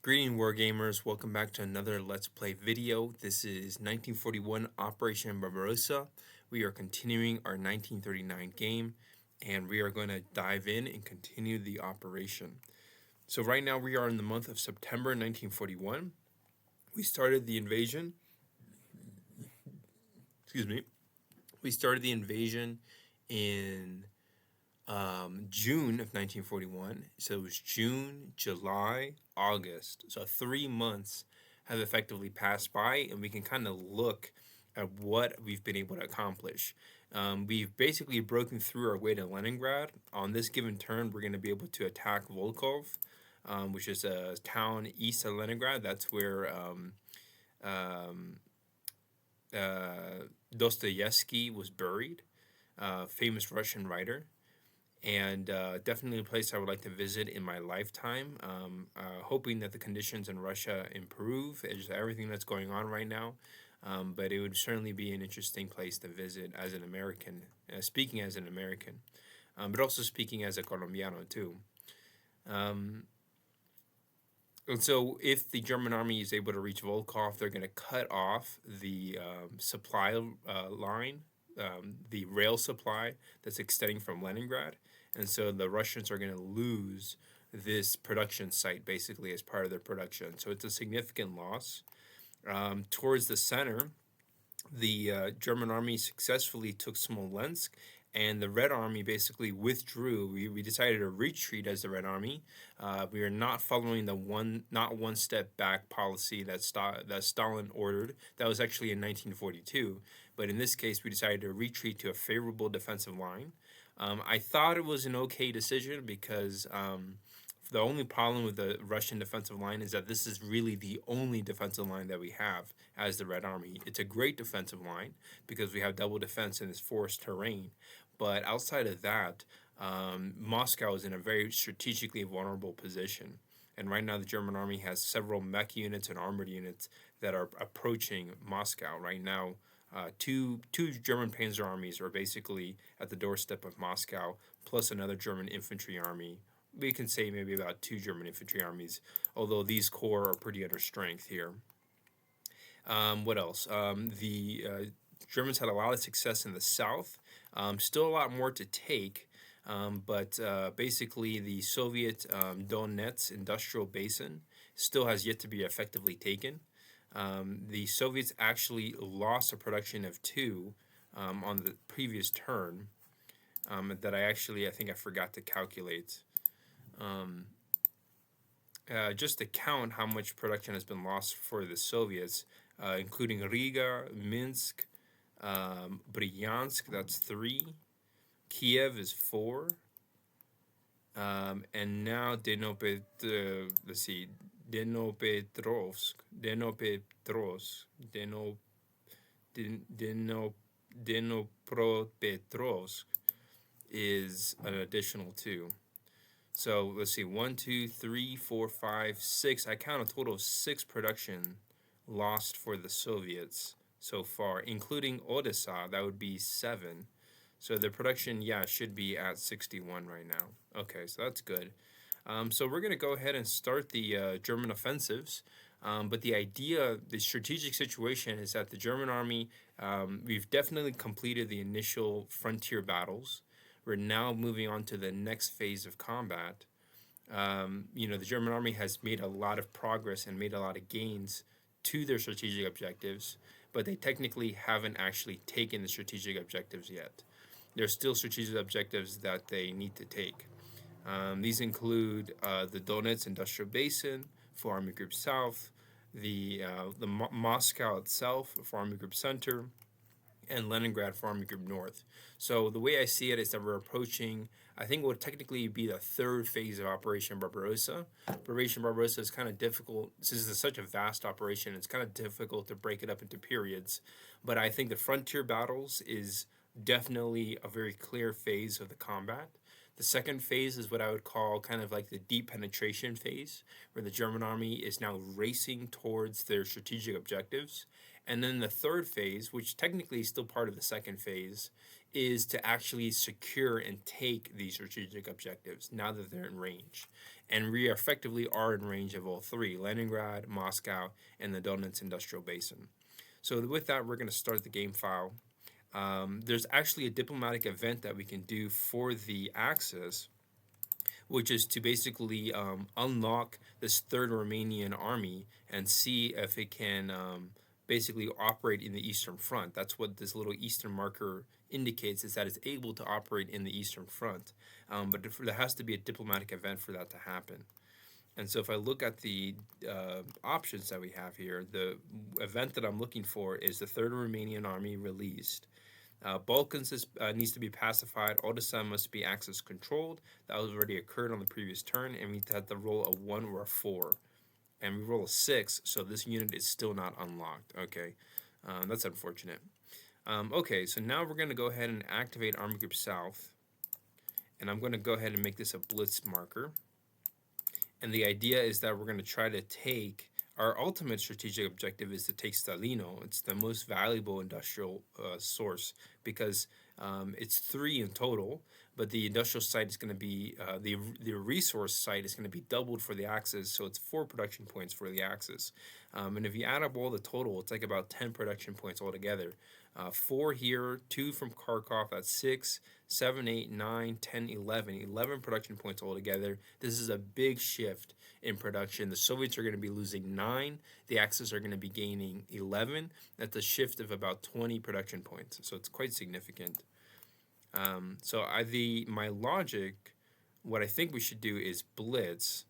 Greeting Wargamers, welcome back to another Let's Play video. This is 1941 Operation Barbarossa. We are continuing our 1939 game, and we are going to dive in and continue the operation. So right now we are in the month of September 1941. We started the invasion. We started the invasion in June of 1941. So it was June, July, August. So 3 months have effectively passed by, and we can kind of look at what we've been able to accomplish. We've basically broken through our way to Leningrad. On this given turn, we're going to be able to attack Volkov, which is a town east of Leningrad. That's where Dostoevsky was buried, famous Russian writer. And definitely a place I would like to visit in my lifetime. Hoping that the conditions in Russia improve, just everything that's going on right now. But it would certainly be an interesting place to visit as an American, speaking as an American, but also speaking as a Colombiano too. And so if the German army is able to reach Volkov, they're going to cut off the supply line, the rail supply that's extending from Leningrad. And so the Russians are going to lose this production site basically as part of their production. So it's a significant loss. Towards the center, the German army successfully took Smolensk, and the Red Army basically withdrew. We decided to retreat as the Red Army. We are not following the not one step back policy that Stalin ordered. That was actually in 1942. But in this case, we decided to retreat to a favorable defensive line. I thought it was an okay decision because the only problem with the Russian defensive line is that this is really the only defensive line that we have as the Red Army. It's a great defensive line because we have double defense in this forest terrain. But outside of that, Moscow is in a very strategically vulnerable position. And right now the German army has several mech units and armored units that are approaching Moscow. Right now, two German Panzer armies are basically at the doorstep of Moscow, plus another German infantry army. We can say maybe about 2 German infantry armies, although these corps are pretty under strength here. What else? The Germans had a lot of success in the south. Still a lot more to take, but basically the Soviet Donetsk industrial basin still has yet to be effectively taken. The Soviets actually lost a production of 2 on the previous turn that I think I forgot to calculate. Just to count how much production has been lost for the Soviets, including Riga, Minsk, Bryansk, that's 3, Kiev is 4, and now Dnipropetrovsk is an additional 2. So let's see, 1, 2, 3, 4, 5, 6. I count a total of 6 production lost for the Soviets so far, including Odessa. That would be 7. So the production, should be at 61 right now. Okay, so that's good. So we're going to go ahead and start the German offensives. But the strategic situation is that the German army, we've definitely completed the initial frontier battles. We're now moving on to the next phase of combat. The German army has made a lot of progress and made a lot of gains to their strategic objectives, but they technically haven't actually taken the strategic objectives yet. There's still strategic objectives that they need to take. These include the Donetsk Industrial Basin for Army Group South, the Moscow itself for Army Group Center, and Leningrad for Army Group North. So the way I see it is that we're approaching, I think what would technically be the 3rd phase of Operation Barbarossa. Operation Barbarossa is kind of difficult, since it's such a vast operation, it's kind of difficult to break it up into periods. But I think the frontier battles is definitely a very clear phase of the combat. The second phase is what I would call kind of like the deep penetration phase, where the German army is now racing towards their strategic objectives. And then the third phase, which technically is still part of the second phase, is to actually secure and take these strategic objectives now that they're in range. And we effectively are in range of all three: Leningrad, Moscow, and the Donetsk Industrial Basin. So with that, we're going to start the game file. There's actually a diplomatic event that we can do for the Axis, which is to basically unlock this third Romanian army and see if it can basically operate in the Eastern Front. That's what this little Eastern marker indicates, is that it's able to operate in the Eastern Front. But there has to be a diplomatic event for that to happen. And so if I look at the options that we have here, the event that I'm looking for is the Third Romanian Army released. Balkans needs to be pacified. Odessa must be Axis controlled. That was already occurred on the previous turn, and we had to roll a 1 or a 4. And we roll a 6, so this unit is still not unlocked. Okay, that's unfortunate. Okay, so now we're going to go ahead and activate Army Group South. And I'm going to go ahead and make this a blitz marker. And the idea is that we're going to try to take, our ultimate strategic objective is to take Stalino. It's the most valuable industrial source because it's 3 in total, but the industrial site is going to be, the resource site is going to be doubled for the Axis, so it's 4 production points for the Axis. And if you add up all the total, it's like about 10 production points altogether. 4 here, 2 from Kharkov, that's 6, 7, 8, 9, 10, 11. 11 production points altogether. This is a big shift in production. The Soviets are going to be losing 9. The Axis are going to be gaining 11. That's a shift of about 20 production points. So it's quite significant. My logic, what I think we should do is blitz,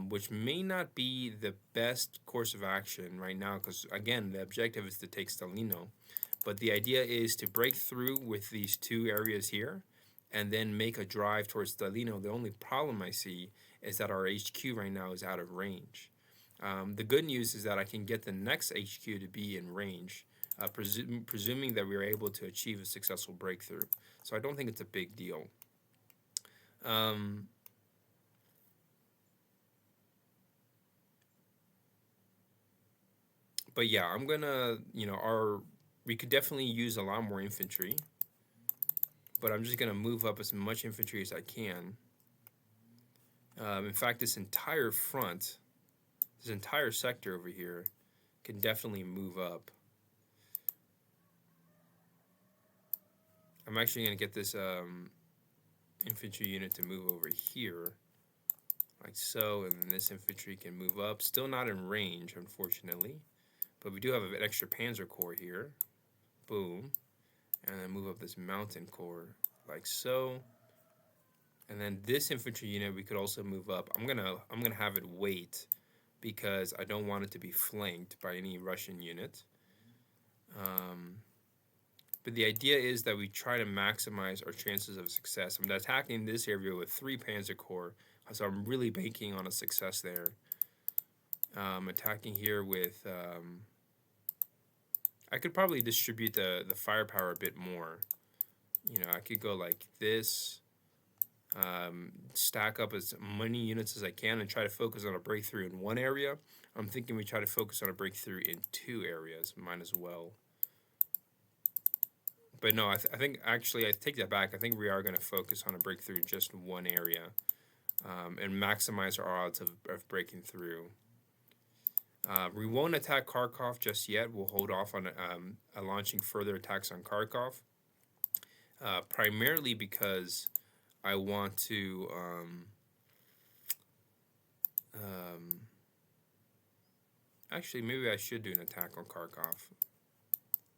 which may not be the best course of action right now because, again, the objective is to take Stalino. But the idea is to break through with these 2 areas here and then make a drive towards Stalino. The only problem I see is that our HQ right now is out of range. The good news is that I can get the next HQ to be in range, presuming that we are able to achieve a successful breakthrough. So I don't think it's a big deal. But yeah, I'm gonna, we could definitely use a lot more infantry, but I'm just gonna move up as much infantry as I can. In fact, this entire front, this entire sector over here can definitely move up. I'm actually gonna get this infantry unit to move over here, like so, and then this infantry can move up. Still not in range, unfortunately, but we do have an extra Panzer Corps here. Boom. And then move up this mountain corps like so. And then this infantry unit we could also move up. I'm gonna have it wait because I don't want it to be flanked by any Russian unit. But the idea is that we try to maximize our chances of success. I'm attacking this area with 3 Panzer Corps, so I'm really banking on a success there. Attacking here with I could probably distribute the firepower a bit more. I could go like this, stack up as many units as I can and try to focus on a breakthrough in 1 area. I'm thinking we try to focus on a breakthrough in 2 areas, might as well. But no, I think actually, I take that back. I think we are going to focus on a breakthrough in just 1 area and maximize our odds of breaking through. We won't attack Kharkov just yet. We'll hold off on launching further attacks on Kharkov, primarily because I want to actually, maybe I should do an attack on Kharkov.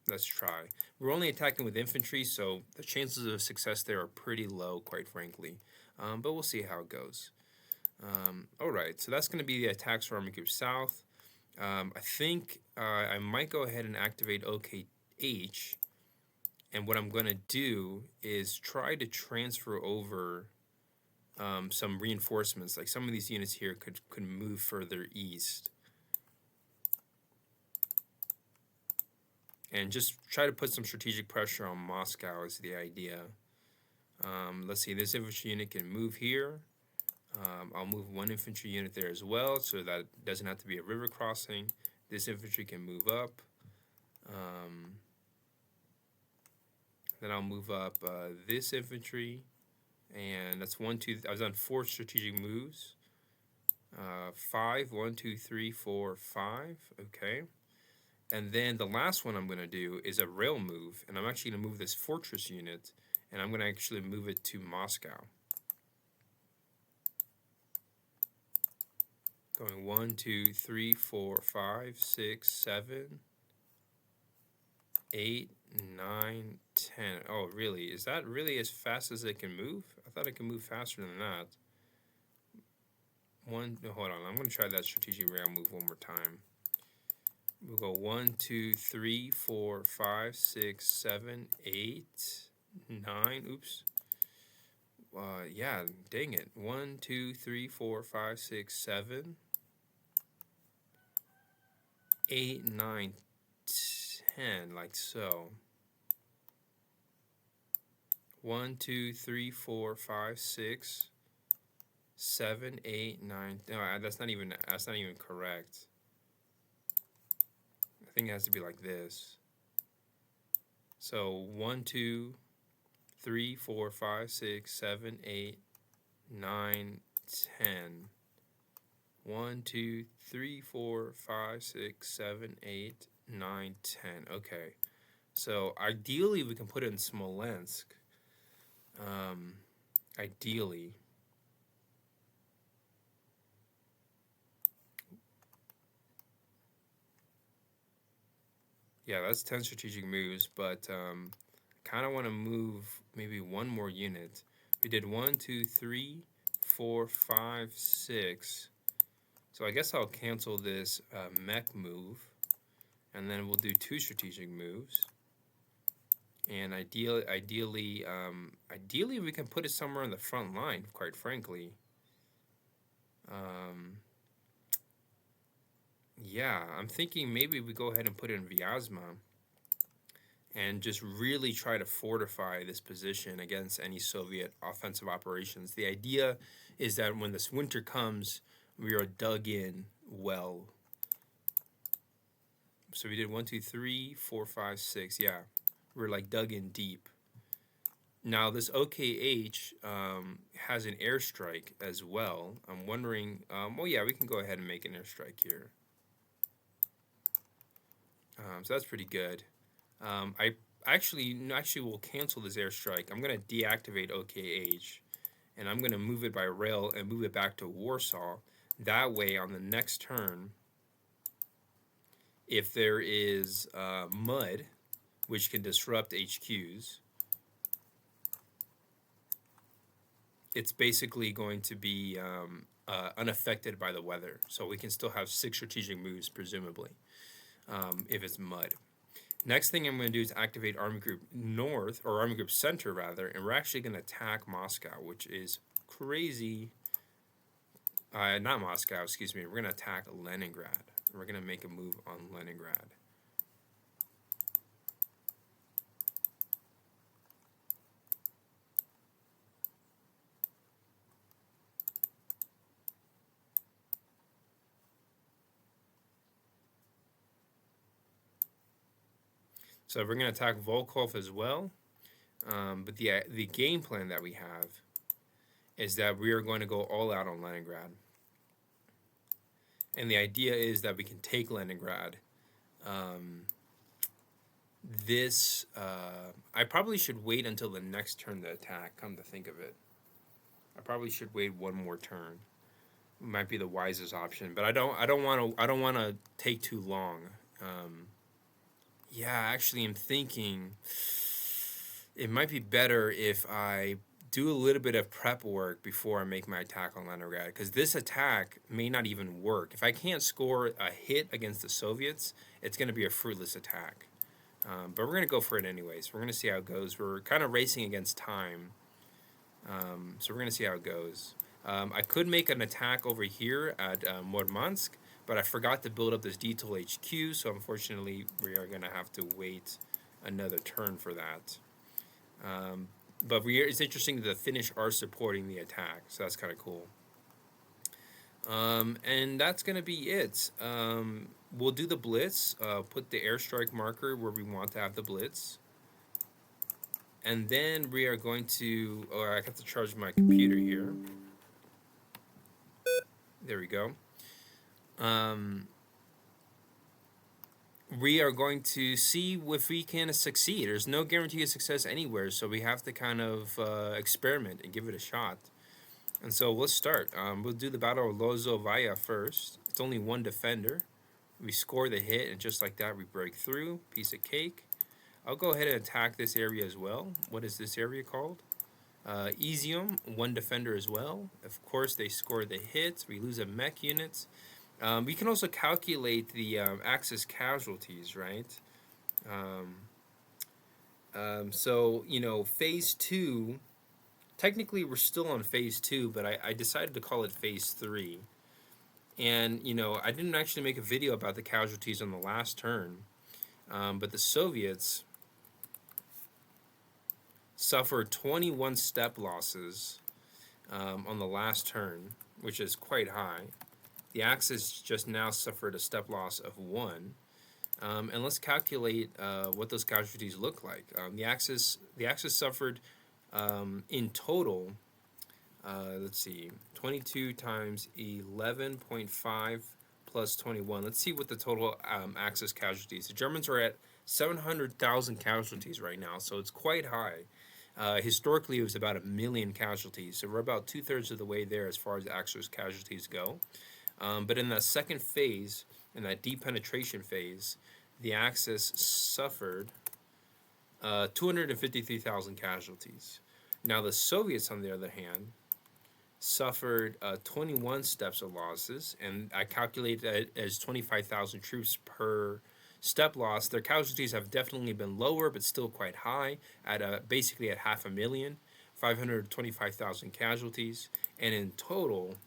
Let's try. We're only attacking with infantry, so the chances of success there are pretty low, quite frankly. But we'll see how it goes. Alright, so that's going to be the attacks for Army Group South. I think I might go ahead and activate OKH, and what I'm going to do is try to transfer over some reinforcements. Like some of these units here could move further east. And just try to put some strategic pressure on Moscow is the idea. Let's see, this infantry unit can move here. I'll move 1 infantry unit there as well, so that it doesn't have to be a river crossing. This infantry can move up. Um, then I'll move up this infantry, and that's 1, 2. I've done 4 strategic moves. 5, 1, 2, 3, 4, 5. Okay. And then the last one I'm going to do is a rail move, and I'm actually going to move this fortress unit, and I'm going to actually move it to Moscow. Going 1, 2, 3, 4, 5, 6, 7, 8, 9, 10. Oh, really? Is that really as fast as it can move? I thought it could move faster than that. Hold on. I'm going to try that strategic rail move one more time. We'll go 1, 2, 3, 4, 5, 6, 7, 8, 9. Oops. Yeah, dang it. 1, 2, 3, 4, 5, 6, 7, 8, 9, 10, like so. 1, 2, 3, 4, 5, 6, 7, 8, 9. No, that's not even correct. I think it has to be like this. So 1, 2, 3, 4, 5, 6, 7, 8, 9, 10. 1, 2, 3, 4, 5, 6, 7, 8, 9, 10. Okay. So ideally we can put it in Smolensk. Ideally. Yeah, that's 10 strategic moves, but kind of want to move maybe one more unit. We did 1, 2, 3, 4, 5, 6. So I guess I'll cancel this mech move, and then we'll do 2 strategic moves. And ideally, we can put it somewhere on the front line, quite frankly. Yeah, I'm thinking maybe we go ahead and put it in Vyazma and just really try to fortify this position against any Soviet offensive operations. The idea is that when this winter comes, we are dug in well. So we did 1, 2, 3, 4, 5, 6. Yeah, we're like dug in deep. Now this OKH has an airstrike as well. I'm wondering, well, yeah, we can go ahead and make an airstrike here. So that's pretty good. I actually will cancel this airstrike. I'm going to deactivate OKH, and I'm going to move it by rail and move it back to Warsaw. That way, on the next turn, if there is mud, which can disrupt HQs, it's basically going to be unaffected by the weather. So we can still have 6 strategic moves, presumably, if it's mud. Next thing I'm going to do is activate Army Group North, or Army Group Center, rather, and we're actually going to attack Moscow, which is crazy. Not Moscow, excuse me. We're going to attack Leningrad. We're going to make a move on Leningrad. So we're going to attack Volkov as well. But the game plan that we have is that we are going to go all out on Leningrad. And the idea is that we can take Leningrad. I probably should wait until the next turn to attack, come to think of it. I probably should wait one more turn. It might be the wisest option, but I don't want to take too long. Yeah, actually I'm thinking it might be better if I do a little bit of prep work before I make my attack on Leningrad, because this attack may not even work. If I can't score a hit against the Soviets, it's going to be a fruitless attack. But we're going to go for it anyways. We're going to see how it goes. We're kind of racing against time. So we're going to see how it goes. I could make an attack over here at Murmansk, but I forgot to build up this detail HQ, so unfortunately we are going to have to wait another turn for that. But it's interesting that the Finnish are supporting the attack, so that's kind of cool. And that's going to be it. we'll do the blitz, put the airstrike marker where we want to have the blitz. And then we are going to, oh, I have to charge my computer here. There we go. We are going to see if we can succeed. There's no guarantee of success anywhere, so we have to kind of experiment and give it a shot. And so we'll start. We'll do the Battle of WWII first. It's only one defender. We score the hit, and just like that, we break through. Piece of cake. I'll go ahead and attack this area as well. What is this area called? Easium, one defender as well. Of course, they score the hits. We lose a mech unit. We can also calculate the Axis casualties, right? So, you know, phase 2, technically we're still on phase 2, but I decided to call it phase 3. And, you know, I didn't actually make a video about the casualties on the last turn, but the Soviets suffered 21 step losses on the last turn, which is quite high. The Axis just now suffered a step loss of 1. And let's calculate what those casualties look like. The Axis suffered in total, let's see, 22 times 11.5 plus 21. Let's see what the total Axis casualties. The Germans are at 700,000 casualties right now, so it's quite high. Historically, it was about 1 million casualties, so we're about 2/3 of the way there as far as Axis casualties go. But in that second phase, in that deep penetration phase, the Axis suffered 253,000 casualties. Now the Soviets, on the other hand, suffered 21 steps of losses, and I calculate that as 25,000 troops per step loss. Their casualties have definitely been lower, but still quite high, at basically at 500,000, 525,000 casualties. And in total,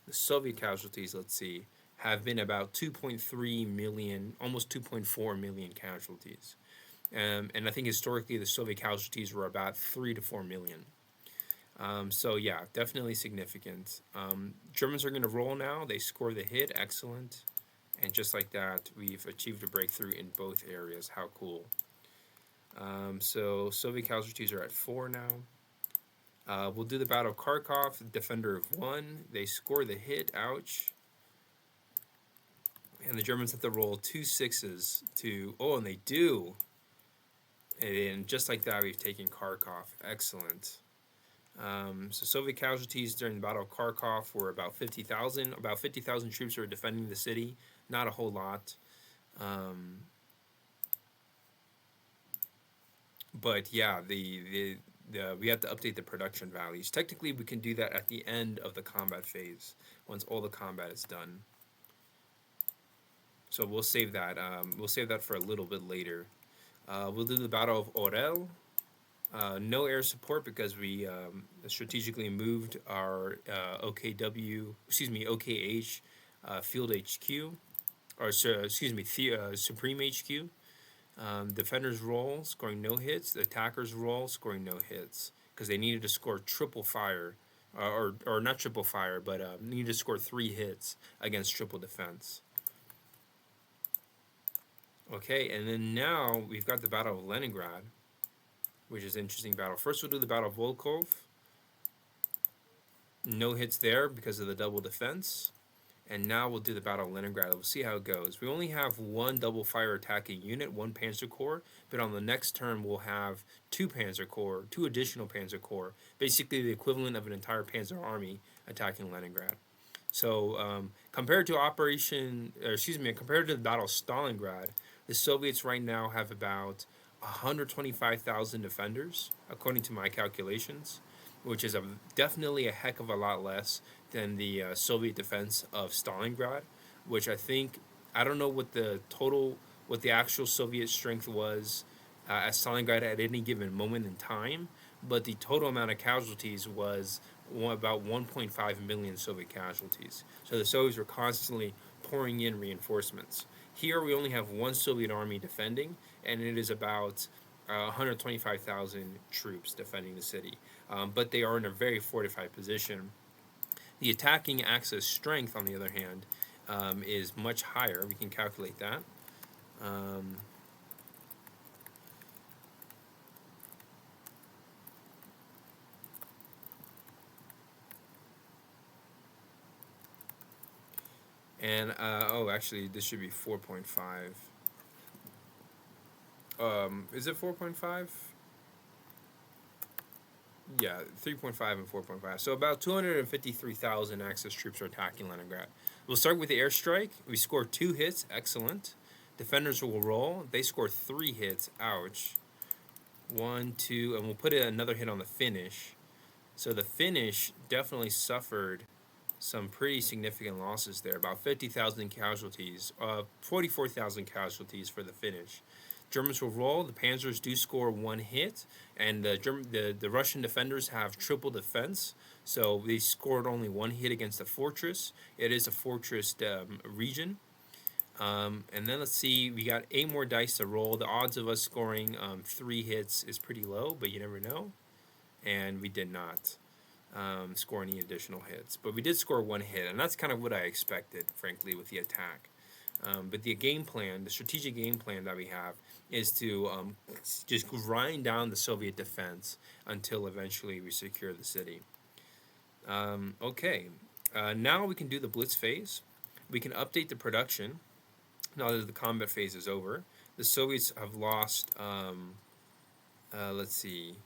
the Soviet casualties, let's see, have been about 2.3 million, almost 2.4 million casualties. And I think historically the Soviet casualties were about 3 to 4 million. So yeah, definitely significant. Germans are going to roll now. They score the hit. Excellent. And just like that, we've achieved a breakthrough in both areas. How cool. So Soviet casualties are at 4 now. We'll do the Battle of Kharkov, defender of 1. They score the hit. Ouch. And the Germans have to roll 2 6s to... Oh, and they do. And just like that, we've taken Kharkov. Excellent. So Soviet casualties during the Battle of Kharkov were about 50,000. About 50,000 troops were defending the city. Not a whole lot. But yeah, we have to update the production values. Technically, we can do that at the end of the combat phase, once all the combat is done. So we'll save that. We'll save that for a little bit later. We'll do the Battle of Orel. No air support because we strategically moved our OKH Field HQ, or Supreme HQ. Defenders roll, scoring no hits. The attackers roll, scoring no hits, because they needed to score triple fire, or not triple fire, but needed to score 3 hits against triple defense. Okay, and then now we've got the Battle of Leningrad, which is an interesting battle. First, we'll do the Battle of Volkhov. No hits there because of the double defense. And now we'll do the Battle of Leningrad. We'll see how it goes. We only have 1 double fire attacking unit, 1 Panzer Corps, but on the next turn we'll have 2 Panzer Corps, 2 additional Panzer Corps, basically the equivalent of an entire Panzer Army attacking Leningrad. So compared to the Battle of Stalingrad, the Soviets right now have about 125,000 defenders, according to my calculations, which is definitely a heck of a lot less than the Soviet defense of Stalingrad, which I don't know what the actual Soviet strength was at Stalingrad at any given moment in time, but the total amount of casualties was about 1.5 million Soviet casualties. So the Soviets were constantly pouring in reinforcements. Here we only have 1 Soviet army defending, and it is about 125,000 troops defending the city. But they are in a very fortified position. The attacking Axis strength, on the other hand, is much higher. We can calculate that. Um, and oh, actually, this should be 4.5. Is it 4.5? Yeah, 3.5 and 4.5. So about 253,000 Axis troops are attacking Leningrad. We'll start with the airstrike. We score 2 hits. Excellent. Defenders will roll. They score 3 hits. Ouch. 1, 2, and we'll put another hit on the finish. So the finish definitely suffered some pretty significant losses there. About 50,000 casualties. 44,000 casualties for the finish. Germans will roll. The Panzers do score 1 hit, and the Russian defenders have triple defense, so they scored only 1 hit against the fortress. It is a fortress region. And then let's see, we got 8 more dice to roll. The odds of us scoring 3 hits is pretty low, but you never know. And we did not score any additional hits, but we did score 1 hit, and that's kind of what I expected, frankly, with the attack. But the game plan, the strategic game plan that we have, is to just grind down the Soviet defense until eventually we secure the city. Okay, now we can do the blitz phase. We can update the production now that the combat phase is over. The Soviets have lost, let's see,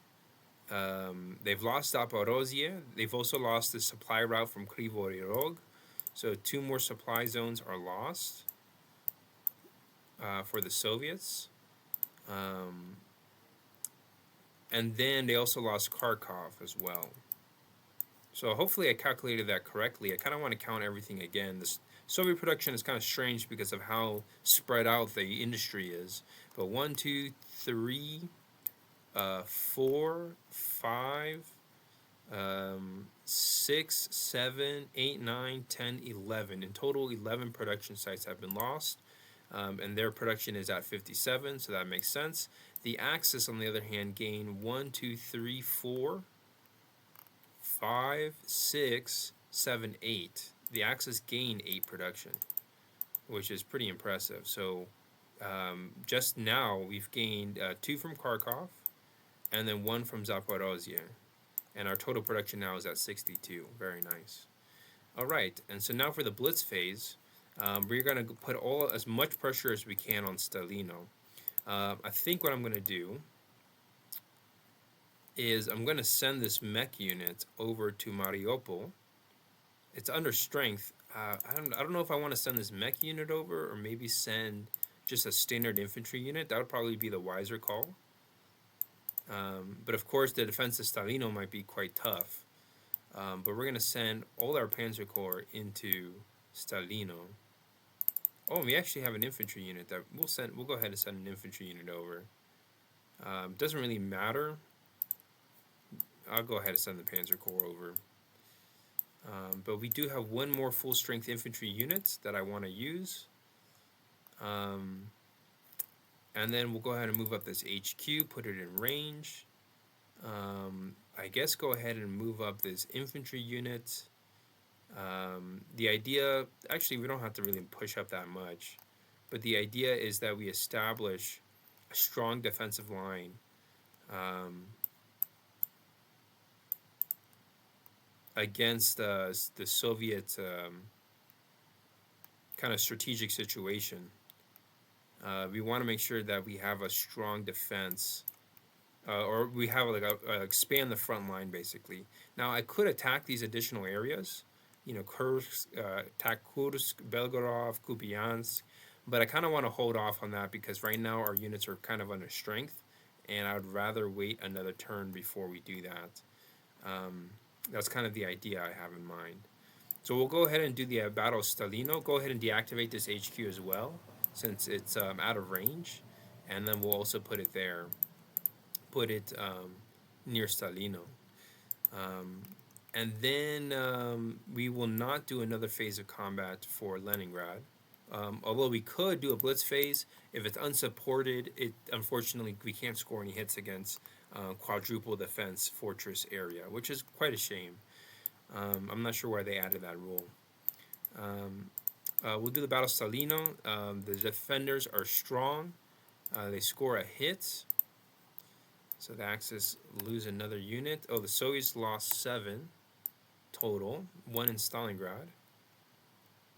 they've lost Zaporozhye. They've also lost the supply route from Kryvyi Rog. So 2 more supply zones are lost for the Soviets. And then they also lost Kharkov as well. So hopefully I calculated that correctly. I kind of want to count everything again. This Soviet production is kind of strange because of how spread out the industry is. But 1, 2, 3, 4, 5, 6, 7, 8, 9, 10, 11. In total, 11 production sites have been lost. And their production is at 57, so that makes sense. The Axis, on the other hand, gained 1, 2, 3, 4, 5, 6, 7, 8. The Axis gained 8 production, which is pretty impressive. So just now, we've gained 2 from Kharkov, and then 1 from Zaporozhye. And our total production now is at 62. Very nice. All right, and so now for the blitz phase, we're going to put as much pressure as we can on Stalino. I think what I'm going to do is I'm going to send this mech unit over to Mariupol. It's under strength. I don't know if I want to send this mech unit over or maybe send just a standard infantry unit. That would probably be the wiser call. But of course, the defense of Stalino might be quite tough. But we're going to send all our Panzer Corps into Stalino. Oh, we actually have an infantry unit that we'll go ahead and send an infantry unit over. Doesn't really matter. I'll go ahead and send the Panzer Corps over. But we do have 1 more full-strength infantry unit that I want to use. And then we'll go ahead and move up this HQ, put it in range. I guess go ahead and move up this infantry unit. The idea, actually we don't have to really push up that much, but the idea is that we establish a strong defensive line against the Soviet kind of strategic situation. We want to make sure that we have a strong defense, or we have like expand the front line basically. Now I could attack these additional areas, you know, Kursk, attack Kursk, Belgorod, Kupiansk, but I kind of want to hold off on that because right now our units are kind of under strength, and I would rather wait another turn before we do that. That's kind of the idea I have in mind. So we'll go ahead and do the Battle of Stalino. Go ahead and deactivate this HQ as well, since it's out of range, and then we'll also put it there. Put it near Stalino. And then we will not do another phase of combat for Leningrad. Although we could do a blitz phase, if it's unsupported, unfortunately we can't score any hits against quadruple defense fortress area, which is quite a shame. I'm not sure why they added that rule. We'll do the Battle of Stalino. The defenders are strong. They score a hit. So the Axis lose another unit. Oh, the Soviets lost 7 total. 1 in Stalingrad.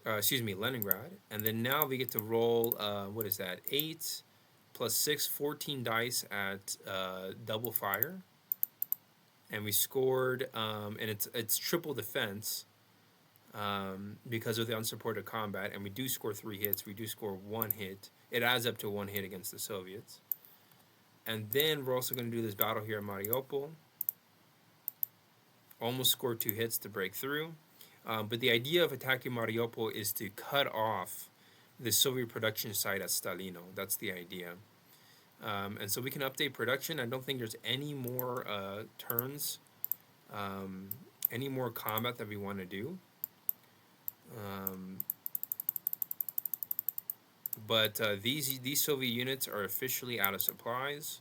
Excuse me, Leningrad. And then now we get to roll, what is that? 8 plus 6, 14 dice at double fire. And we scored, and it's triple defense because of the unsupported combat. And we do score 3 hits. We do score 1 hit. It adds up to 1 hit against the Soviets. And then we're also going to do this battle here at Mariupol. Almost scored 2 hits to break through. But the idea of attacking Mariupol is to cut off the Soviet production site at Stalino. That's the idea. And so we can update production. I don't think there's any more turns, any more combat that we want to do. But these Soviet units are officially out of supplies.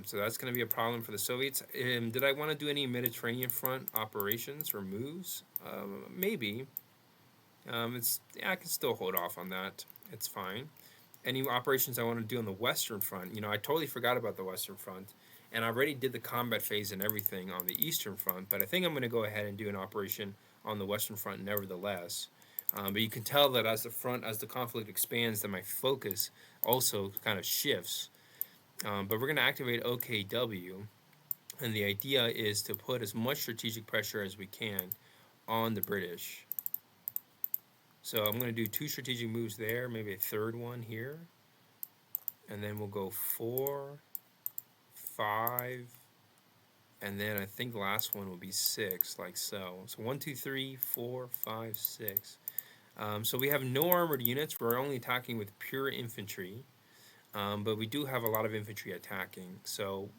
So that's going to be a problem for the Soviets. Did I want to do any Mediterranean front operations or moves? Maybe. I can still hold off on that. It's fine. Any operations I want to do on the Western Front, I totally forgot about the Western Front, and I already did the combat phase and everything on the Eastern Front, but I think I'm going to go ahead and do an operation on the Western Front nevertheless. But you can tell that as the conflict expands, that my focus also kind of shifts. But we're going to activate OKW, and the idea is to put as much strategic pressure as we can on the British. So I'm going to do 2 strategic moves there, maybe a third one here. And then we'll go 4, 5, and then I think the last one will be 6, like so. So 1, 2, 3, 4, 5, 6. So we have no armored units. We're only attacking with pure infantry. But we do have a lot of infantry attacking. So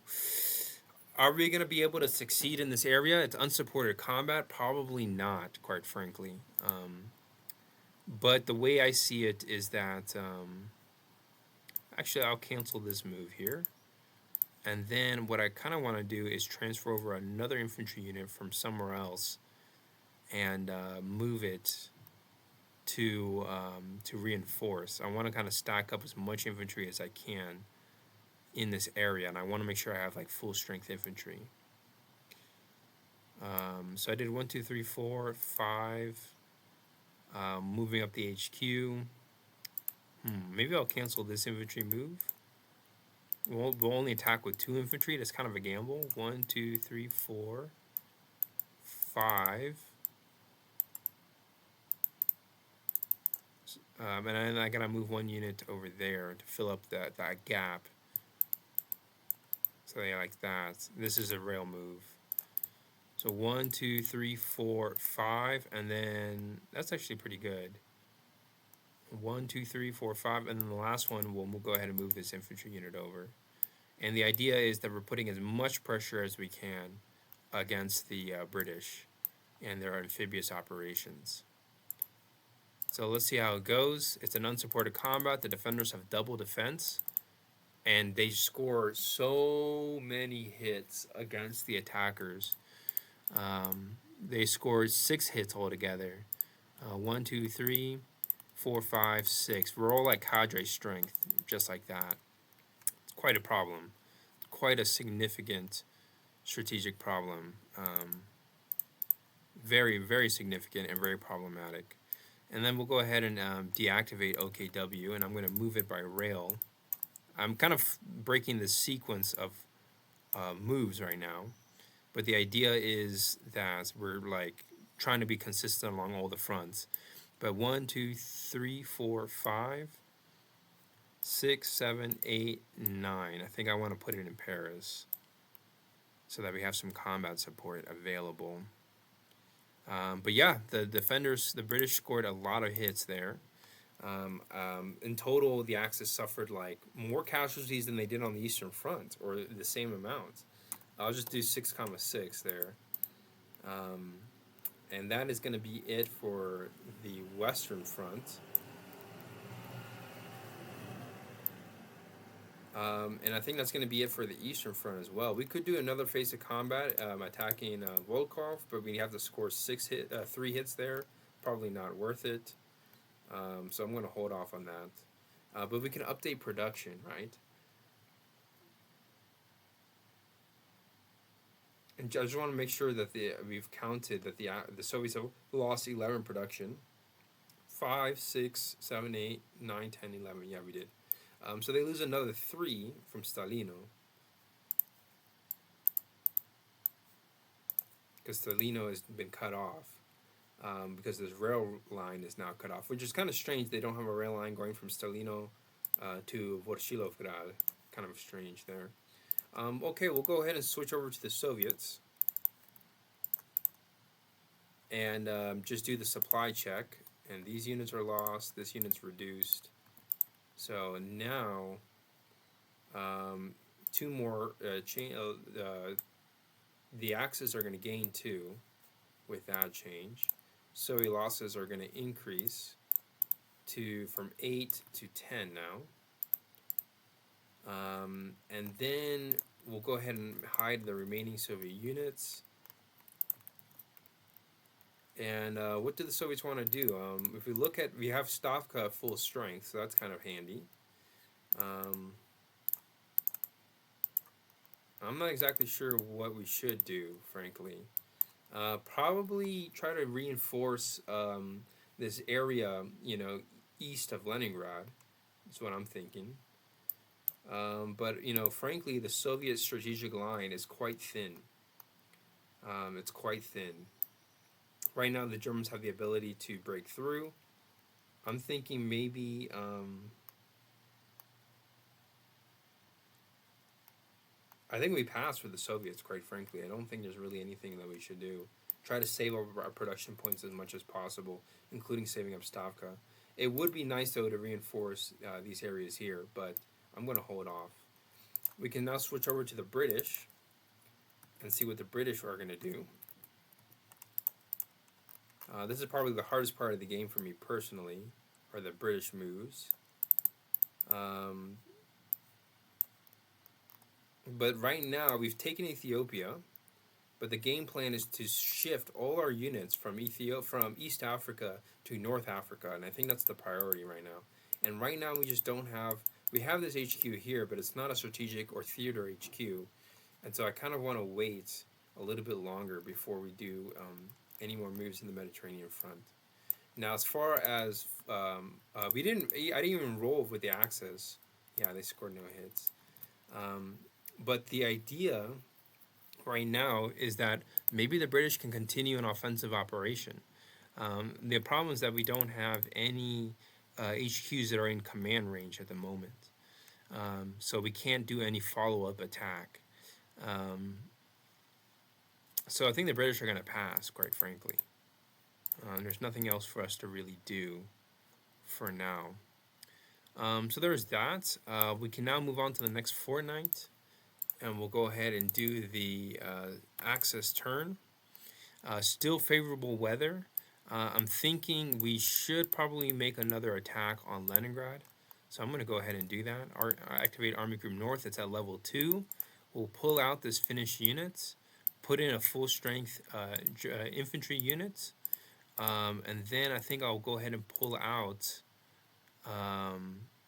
are we going to be able to succeed in this area? It's unsupported combat. Probably not, quite frankly. But the way I see it is that, actually I'll cancel this move here. And then what I kind of want to do is transfer over another infantry unit from somewhere else and move it to reinforce. I want to kind of stack up as much infantry as I can in this area, and I want to make sure I have like full strength infantry. So I did 1, 2, 3, 4, 5. Moving up the HQ. Maybe I'll cancel this infantry move. We'll only attack with 2 infantry. That's kind of a gamble. 1, 2, 3, 4, 5. And then I gotta move 1 unit over there to fill up that gap. So yeah, like that. This is a rail move. So 1, 2, 3, 4, 5, and then that's actually pretty good. 1, 2, 3, 4, 5, and then the last one we'll go ahead and move this infantry unit over. And the idea is that we're putting as much pressure as we can against the British and their amphibious operations. So let's see how it goes. It's an unsupported combat. The defenders have double defense, and they score so many hits against the attackers. They scored 6 hits altogether. 1, 2, 3, 4, 5, 6. We're all like cadre strength, just like that. It's quite a problem. Quite a significant strategic problem. Very, very significant and very problematic. And then we'll go ahead and deactivate OKW, and I'm going to move it by rail. I'm kind of breaking the sequence of moves right now, but the idea is that we're like trying to be consistent along all the fronts. But 1, 2, 3, 4, 5, 6, 7, 8, 9. I think I want to put it in Paris so that we have some combat support available. But yeah, the defenders, the British scored a lot of hits there. In total, the Axis suffered like more casualties than they did on the Eastern Front, or the same amount. I'll just do 6,6 there. And that is going to be it for the Western Front. And I think that's going to be it for the Eastern Front as well. We could do another phase of combat attacking Volkov, but we have to score 3 hits there. Probably not worth it. So I'm going to hold off on that. But we can update production, right? And I just want to make sure that we've counted that the Soviets have lost 11 production. 5, 6, 7, 8, 9, 10, 11. Yeah, we did. So they lose another 3 from Stalino. Because Stalino has been cut off. Because this rail line is now cut off, which is kind of strange. They don't have a rail line going from Stalino to Vorshilovgrad. Kind of strange there. Okay, we'll go ahead and switch over to the Soviets. And just do the supply check. And these units are lost. This unit's reduced. So now, 2 more the Axis are going to gain 2 with that change. Soviet losses are going to increase from 8 to 10 now. And then we'll go ahead and hide the remaining Soviet units. And what do the Soviets want to do? If we look at, we have Stavka at full strength, so that's kind of handy. I'm not exactly sure what we should do, frankly. Probably try to reinforce this area, east of Leningrad. That's what I'm thinking. But, frankly, the Soviet strategic line is quite thin. It's quite thin. Right now, the Germans have the ability to break through. I'm thinking maybe... I think we pass for the Soviets, quite frankly. I don't think there's really anything that we should do. Try to save our production points as much as possible, including saving up Stavka. It would be nice, though, to reinforce these areas here, but I'm going to hold off. We can now switch over to the British and see what the British are going to do. This is probably the hardest part of the game for me personally, are the British moves. But right now, we've taken Ethiopia, but the game plan is to shift all our units from East Africa to North Africa, and I think that's the priority right now. And right now, we just don't have... We have this HQ here, but it's not a strategic or theater HQ, and so I kind of want to wait a little bit longer before we do any more moves in the Mediterranean front. Now, as far as... I didn't even roll with the Axis. Yeah, they scored no hits. But the idea right now is that maybe the British can continue an offensive operation. The problem is that we don't have any HQs that are in command range at the moment. So we can't do any follow-up attack. So I think the British are going to pass, quite frankly. There's nothing else for us to really do for now. So there's that. We can now move on to the next fortnight. And we'll go ahead and do the Axis turn. Still favorable weather. I'm thinking we should probably make another attack on Leningrad. So I'm going to go ahead and do that. Activate Army Group North. It's at level 2. We'll pull out this Finnish units. Put in a full strength infantry unit. And then I think I'll go ahead and pull out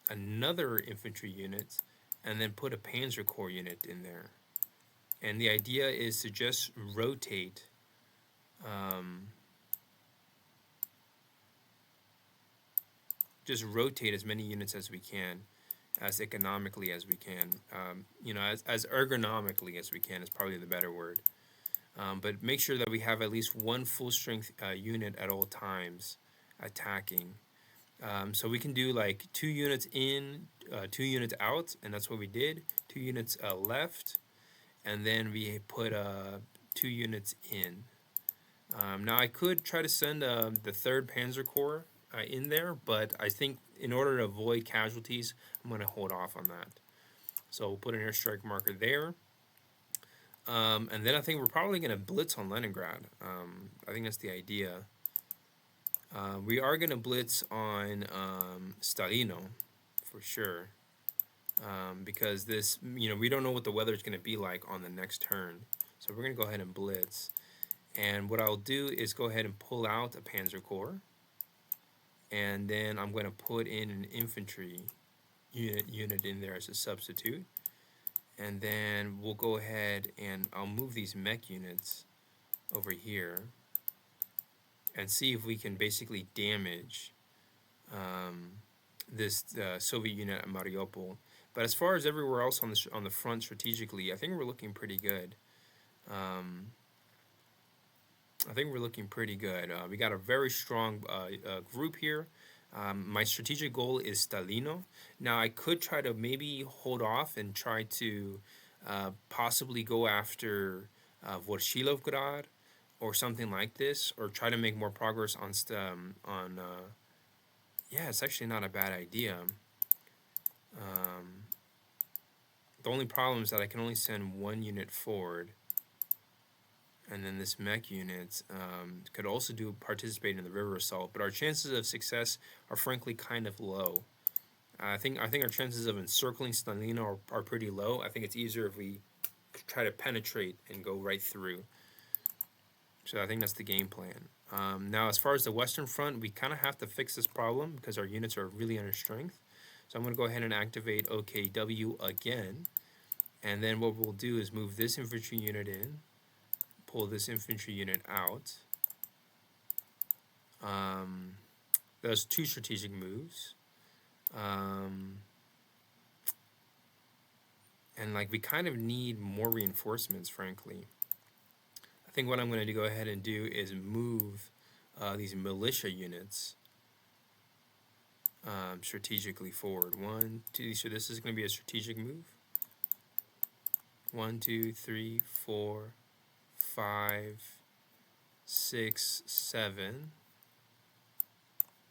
another infantry unit. And then put a Panzer Corps unit in there. And the idea is to just rotate as many units as we can, as economically as we can. As ergonomically as we can is probably the better word. But make sure that we have at least one full strength unit at all times attacking. So we can do like 2 units in, 2 units out, and that's what we did. 2 units left, and then we put 2 units in. Now I could try to send the 3rd Panzer Corps in there, but I think in order to avoid casualties, I'm going to hold off on that. So we'll put an airstrike marker there. And then I think we're probably going to blitz on Leningrad. I think that's the idea. We are going to blitz on Stalino, for sure, because this, we don't know what the weather is going to be like on the next turn. So we're going to go ahead and blitz. And what I'll do is go ahead and pull out a Panzer Corps. and then I'm going to put in an infantry unit in there as a substitute. And then we'll go ahead and I'll move these mech units over here and see if we can basically damage this Soviet unit at Mariupol. But as far as everywhere else on the front strategically, I think we're looking pretty good. We got a very strong group here. My strategic goal is Stalino. Now I could try to maybe hold off and try to possibly go after Vorshilovgrad or something like this, or try to make more progress on yeah, it's actually not a bad idea. The only problem is that I can only send one unit forward, and then this mech unit could also participate in the river assault, but our chances of success are frankly kind of low. I think our chances of encircling Stalino are pretty low. I think it's easier if we try to penetrate and go right through. So I think that's the game plan. Now, as far as the Western Front, we kind of have to fix this problem because our units are really under strength. So I'm going to go ahead and activate OKW again. And then what we'll do is move this infantry unit in, pull this infantry unit out. Those two strategic moves. And like we kind of need more reinforcements, frankly. I think what I'm going to go ahead and do is move these militia units strategically forward. 1, 2, so this is going to be a strategic move. 1, 2, 3, 4, 5, 6, 7,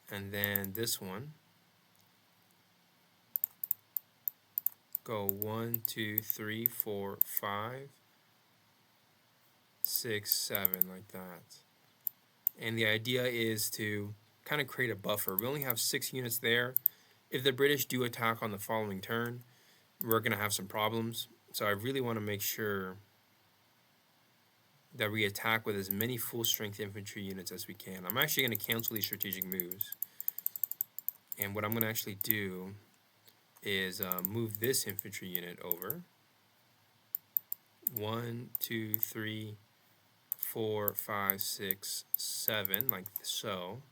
and then this one. Go 1, 2, 3, 4, 5, 6, 7, like that. And the idea is to kind of create a buffer. We only have 6 units there. If the British do attack on the following turn, we're going to have some problems. So I really want to make sure that we attack with as many full-strength infantry units as we can. I'm actually going to cancel these strategic moves. And what I'm going to actually do is move this infantry unit over. 1, 2, 3, 4, 5, 6, 7, like so.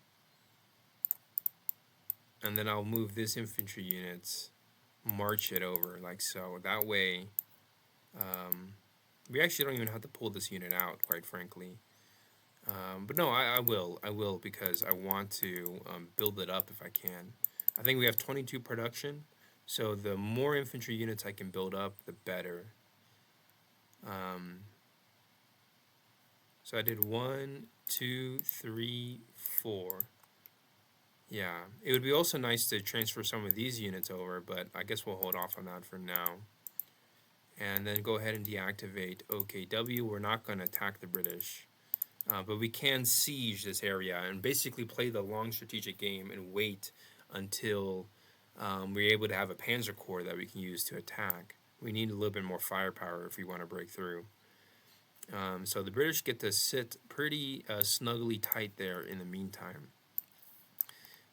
And then I'll move this infantry unit, march it over like so. That way, we actually don't even have to pull this unit out, quite frankly. But no, I will because I want to build it up if I can. I think we have 22 production, so the more infantry units I can build up, the better. So I did 1, 2, 3, 4. Yeah, it would be also nice to transfer some of these units over, but I guess we'll hold off on that for now. And then go ahead and deactivate OKW. We're not going to attack the British, but we can siege this area and basically play the long strategic game and wait until we're able to have a panzer corps that we can use to attack. We need a little bit more firepower if we want to break through. So the British get to sit pretty snugly tight there in the meantime.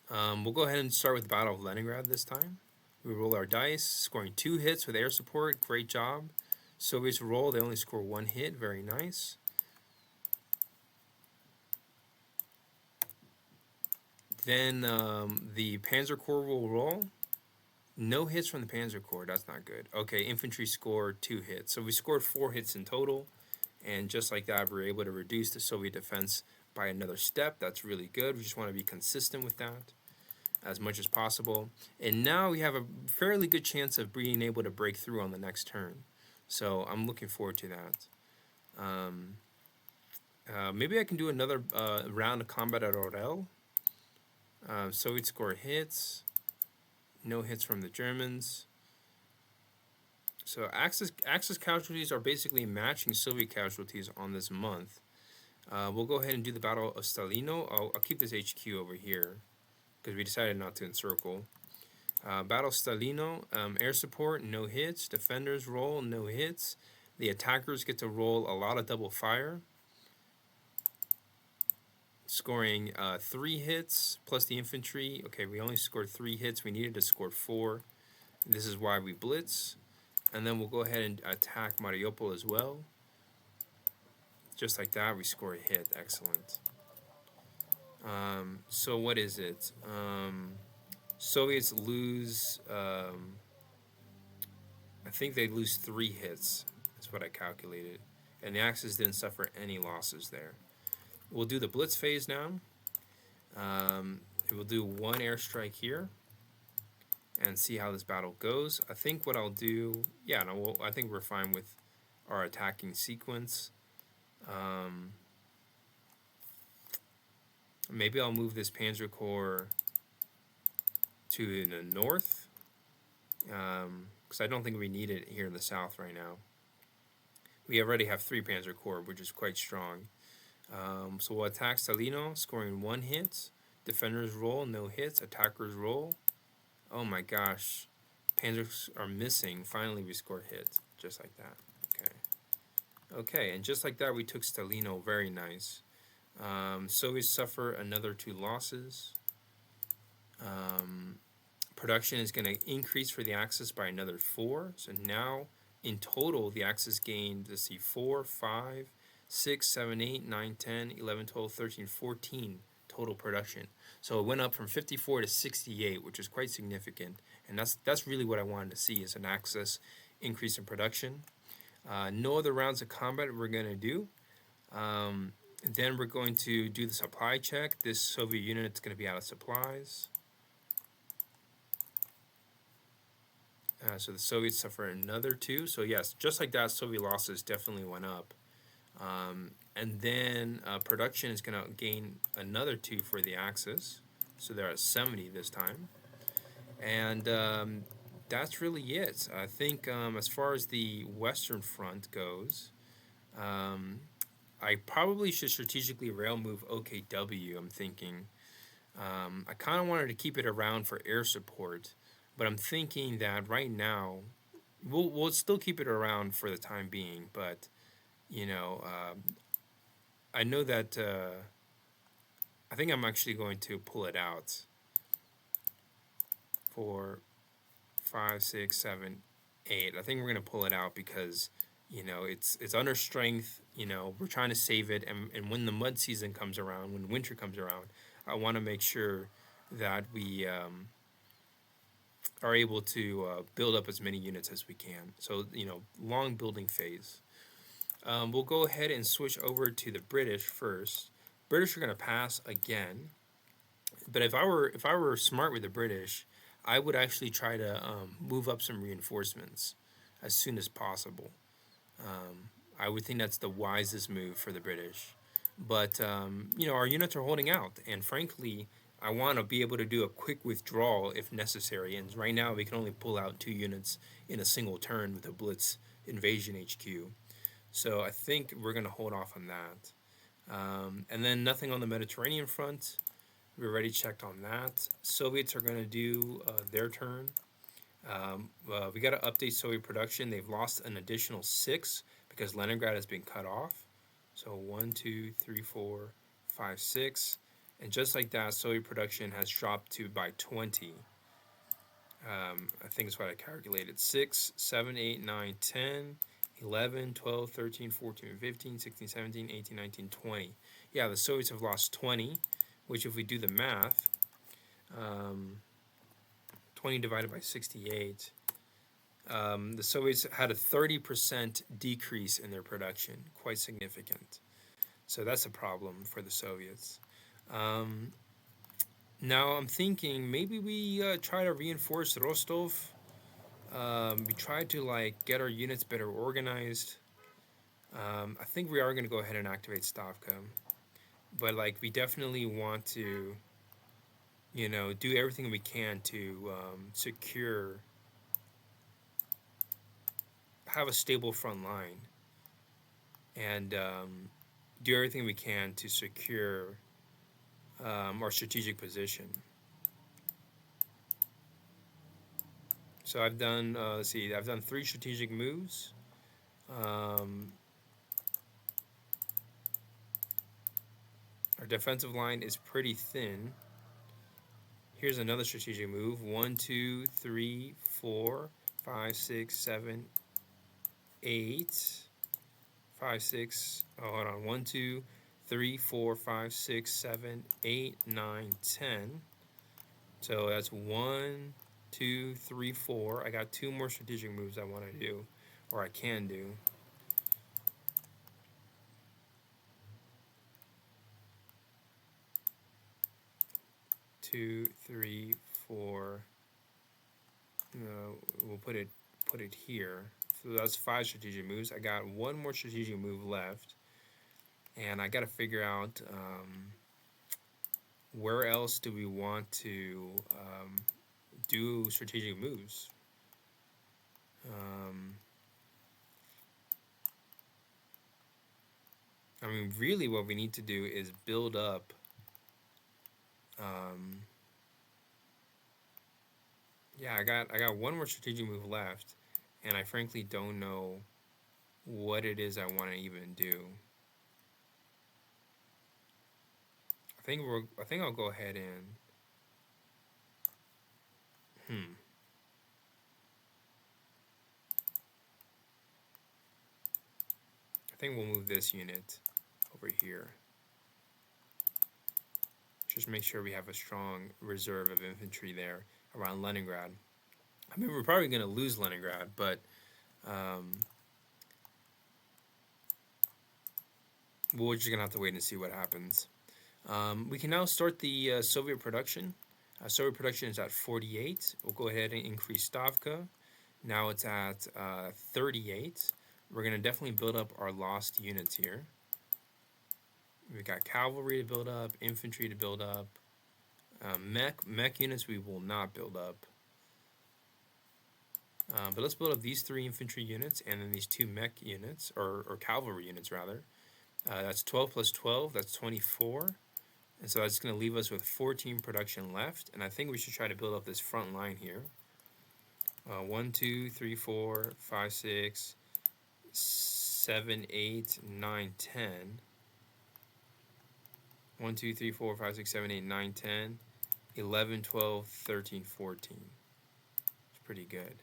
We'll go ahead and start with the Battle of Leningrad this time. We roll our dice, scoring 2 hits with air support. Great job. Soviets roll, they only score 1 hit. Very nice. Then the Panzer Corps will roll. No hits from the Panzer Corps. That's not good. Okay, infantry scored 2 hits. So we scored 4 hits in total. And just like that, we're able to reduce the Soviet defense by another step. That's really good. We just want to be consistent with that as much as possible. And now we have a fairly good chance of being able to break through on the next turn. So I'm looking forward to that. Maybe I can do another round of combat at Orel. Soviet score hits. No hits from the Germans. So Axis casualties are basically matching Soviet casualties on this month. We'll go ahead and do the Battle of Stalino. I'll keep this HQ over here because we decided not to encircle. Battle Stalino, air support, no hits. Defenders roll, no hits. The attackers get to roll a lot of double fire. scoring 3 hits plus the infantry. Okay, we only scored 3 hits. We needed to score 4. This is why we blitz. And then we'll go ahead and attack Mariupol as well. Just like that, we score a hit. Excellent. So what is it? Soviets lose, I think they lose 3 hits. That's what I calculated. And the Axis didn't suffer any losses there. We'll do the blitz phase now. We'll do 1 airstrike here and see how this battle goes. I think what I'll do, yeah, no, I think we're fine with our attacking sequence. Maybe I'll move this Panzer Corps to the north, because I don't think we need it here in the south right now. We already have 3 Panzer Corps, which is quite strong. So we'll attack Salino, scoring 1 hit. Defenders roll, no hits. Attackers roll. Oh my gosh. Panzers are missing. Finally, we score a hit. Just like that. Okay. Okay, and just like that, we took Stalino. Very nice. Soviets suffer another 2 losses. Production is going to increase for the Axis by another 4. So now, in total, the Axis gained, let's see, 4, 5, 6, 7, 8, 9, 10, 11, 12, 13, 14 total production. So it went up from 54 to 68, which is quite significant. And that's really what I wanted to see, is an Axis increase in production. No other rounds of combat we're going to do. Then we're going to do the supply check. This Soviet unit is going to be out of supplies. So the Soviets suffer another 2. So yes, just like that, Soviet losses definitely went up. And then production is going to gain another 2 for the Axis. So they're at 70 this time. And that's really it. I think as far as the Western Front goes, I probably should strategically rail move OKW, I'm thinking. I kind of wanted to keep it around for air support, but I'm thinking that right now, we'll still keep it around for the time being, but, you know, I know that, I think I'm actually going to pull it out for 5, 6, 7, 8. I think we're going to pull it out because, you know, it's under strength. You know, we're trying to save it, and when the mud season comes around, when winter comes around, I want to make sure that we are able to build up as many units as we can. So, you know, long building phase. We'll go ahead and switch over to the British first. British are going to pass again, but if I were smart with the British, I would actually try to move up some reinforcements as soon as possible. I would think that's the wisest move for the British. But, you know, our units are holding out. And frankly, I want to be able to do a quick withdrawal if necessary. And right now, we can only pull out 2 units in a single turn with a Blitz invasion HQ. So I think we're going to hold off on that. And then nothing on the Mediterranean front. We already checked on that. Soviets are going to do their turn. We got to update Soviet production. They've lost an additional 6 because Leningrad has been cut off. So 1, 2, 3, 4, 5, 6. And just like that, Soviet production has dropped to by 20. I think it's what I calculated. 6, 7, 8, 9, 10, 11, 12, 13, 14, 15, 16, 17, 18, 19, 20. Yeah, the Soviets have lost 20, which if we do the math, 20 divided by 68, the Soviets had a 30% decrease in their production, quite significant. So that's a problem for the Soviets. Now I'm thinking maybe we try to reinforce Rostov. We try to get our units better organized. I think we are going to go ahead and activate Stavka, but we definitely want to, you know, do everything we can to secure, have a stable front line, and do everything we can to secure our strategic position. So I've done, let's see, I've done 3 strategic moves. Our defensive line is pretty thin. Here's another strategic move. 1, 2, 3, 4, 5, 6, 7, 8. 5, 6. Oh, hold on. 1, 2, 3, 4, 5, 6, 7, 8, 9, 10. So that's 1, 2, 3, 4. I got 2 more strategic moves I want to do, or I can do. Two, three, four. We'll put it here. So that's 5 strategic moves. I got 1 more strategic move left, and I got to figure out where else do we want to do strategic moves. I mean, really, what we need to do is build up. Yeah, I got 1 more strategic move left, and I frankly don't know what it is I want to even do. I think I'll go ahead and I think we'll move this unit over here. Just make sure we have a strong reserve of infantry there around Leningrad. I mean, we're probably going to lose Leningrad, but we're just going to have to wait and see what happens. We can now start the Soviet production. Soviet production is at 48. We'll go ahead and increase Stavka. Now it's at 38. We're going to definitely build up our lost units here. We've got cavalry to build up, infantry to build up. Mech units we will not build up. But let's build up these 3 infantry units and then these 2 mech units, or cavalry units rather. That's 12 plus 12, that's 24. And so that's going to leave us with 14 production left. And I think we should try to build up this front line here. 1, 2, 3, 4, 5, 6, 7, 8, 9, 10. 1, 2, 3, 4, 5, 6, 7, 8, 9, 10, 11, 12, 13, 14. It's pretty good.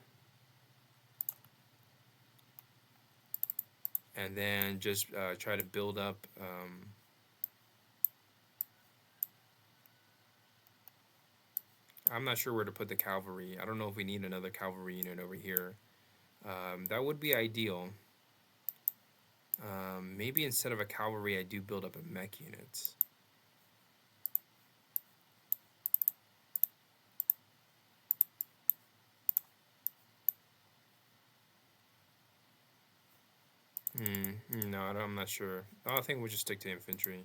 And then just try to build up I'm not sure where to put the cavalry. I don't know if we need another cavalry unit over here. That would be ideal. Maybe instead of a cavalry, I do build up a mech unit. No, I'm not sure. I think we'll just stick to infantry.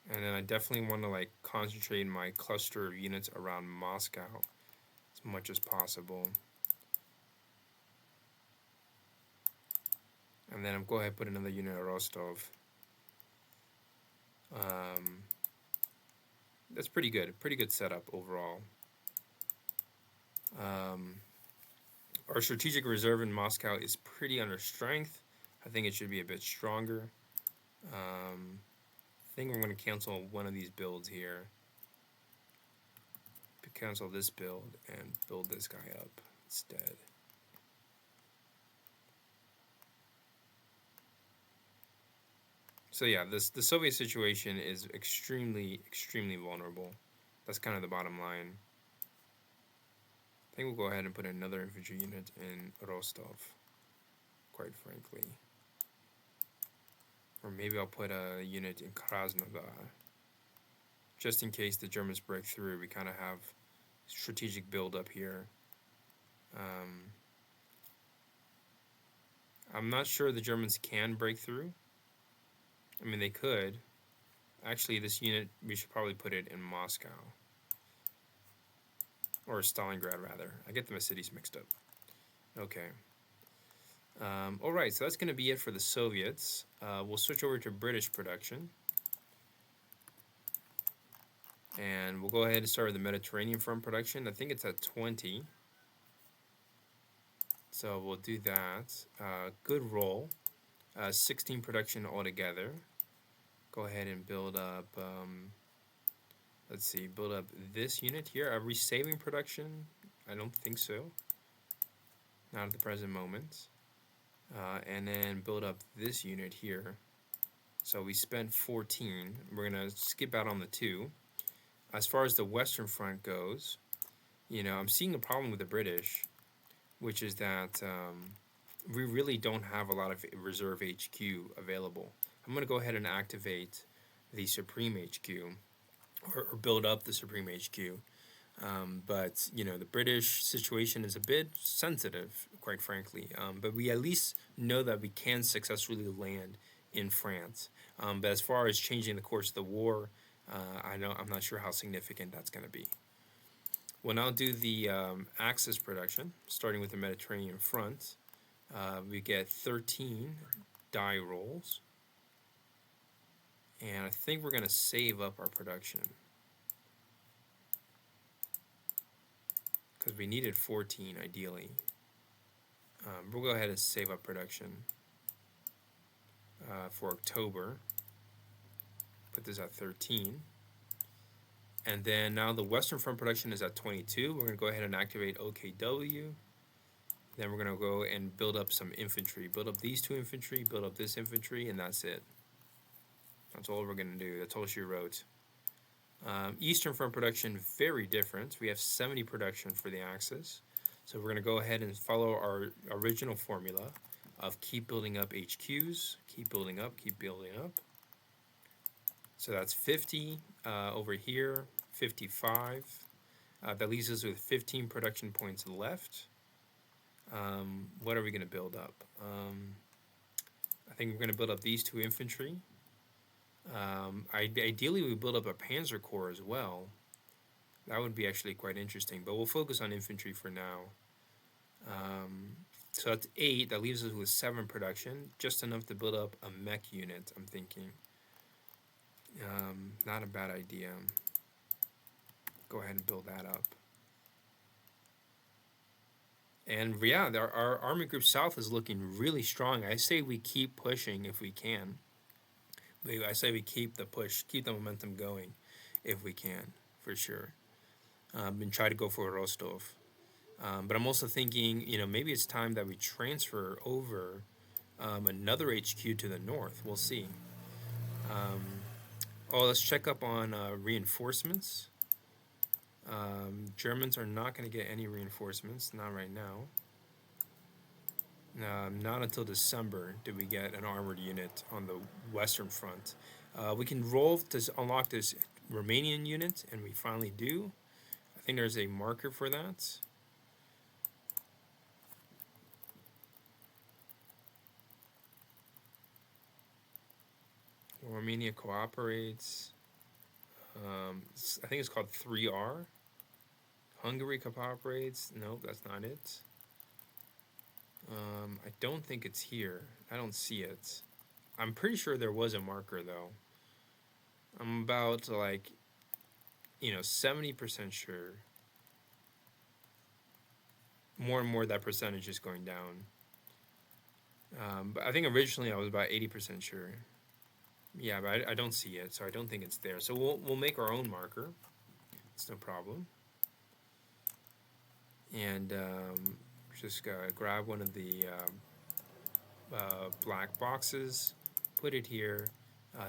And then I definitely want to like concentrate my cluster of units around Moscow as much as possible. And then I'll go ahead and put another unit at Rostov. That's pretty good. Pretty good setup overall. Our strategic reserve in Moscow is pretty under strength. I think it should be a bit stronger. I think we're going to cancel one of these builds here. Cancel this build and build this guy up instead. So yeah, the Soviet situation is extremely vulnerable. That's kind of the bottom line. I think we'll go ahead and put another infantry unit in Rostov, quite frankly. Or maybe I'll put a unit in Krasnodar. Just in case the Germans break through, we kind of have strategic build up here. I'm not sure the Germans can break through. I mean, they could. Actually, this unit, we should probably put it in Moscow. Or Stalingrad, rather. I get the cities mixed up. Okay. Alright, so that's going to be it for the Soviets. We'll switch over to British production. And we'll go ahead and start with the Mediterranean front production. I think it's at 20. So we'll do that. Good roll. 16 production altogether. Go ahead and build up, let's see, build up this unit here. Are we saving production? I don't think so. Not at the present moment. And then build up this unit here. So we spent 14. We're going to skip out on the 2. As far as the Western Front goes, you know, I'm seeing a problem with the British, which is that we really don't have a lot of reserve HQ available. I'm going to go ahead and activate the Supreme HQ, or build up the Supreme HQ. But, you know, the British situation is a bit sensitive, quite frankly. But we at least know that we can successfully land in France. But as far as changing the course of the war, I'm not sure how significant that's going to be. We'll now do the Axis production, starting with the Mediterranean front. We get 13 die rolls. And I think we're going to save up our production, because we needed 14 ideally. We'll go ahead and save up production for October. Put this at 13. And then now the Western Front production is at 22. We're going to go ahead and activate OKW. Then we're going to go and build up some infantry. Build up these 2 infantry, build up this infantry, and that's it. That's all we're going to do. That's all she wrote. Eastern Front production, very different. We have 70 production for the Axis. So we're going to go ahead and follow our original formula of keep building up HQs, keep building up, keep building up. So that's 50 over here, 55. That leaves us with 15 production points left. What are we going to build up? I think we're going to build up these 2 infantry. Ideally, we build up a Panzer Corps as well. That would be actually quite interesting, but we'll focus on infantry for now. So that's 8. That leaves us with 7 production, just enough to build up a mech unit, I'm thinking. Not a bad idea. Go ahead and build that up. And yeah, our Army Group South is looking really strong. I say we keep pushing if we can. I say we keep the push, keep the momentum going if we can, for sure. And try to go for Rostov. But I'm also thinking, you know, maybe it's time that we transfer over another HQ to the north. We'll see. Let's check up on reinforcements. Germans are not going to get any reinforcements, not right now. Not until December did we get an armored unit on the Western Front. We can roll to unlock this Romanian unit, and we finally do. I think there's a marker for that. Romania cooperates. I think it's called 3R. Hungary cooperates. Nope, that's not it. I don't think it's here. I don't see it. I'm pretty sure there was a marker, though. I'm about, like, 70% sure. More and more that percentage is going down. But I think originally I was about 80% sure. Yeah, but I don't see it, so I don't think it's there. So we'll make our own marker. It's no problem. And just grab one of the black boxes, put it here.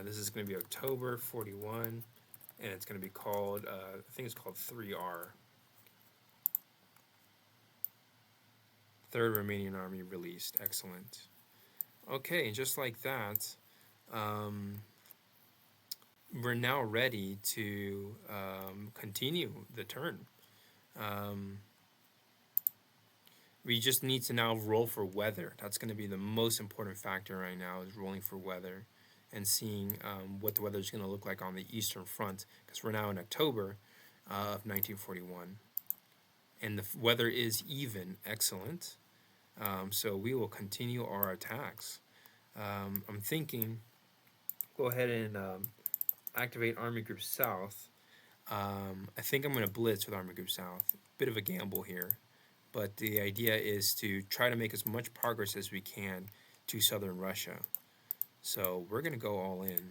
This is going to be October 41, and it's going to be called, I think it's called 3R. 3rd Romanian Army released. Excellent. Okay, just like that, we're now ready to continue the turn. We just need to now roll for weather. That's going to be the most important factor right now, is rolling for weather and seeing what the weather is going to look like on the Eastern Front, because we're now in October of 1941. And the weather is even. Excellent. So we will continue our attacks. I'm thinking, go ahead and activate Army Group South. I think I'm going to blitz with Army Group South. Bit of a gamble here. But the idea is to try to make as much progress as we can to southern Russia. So we're going to go all in.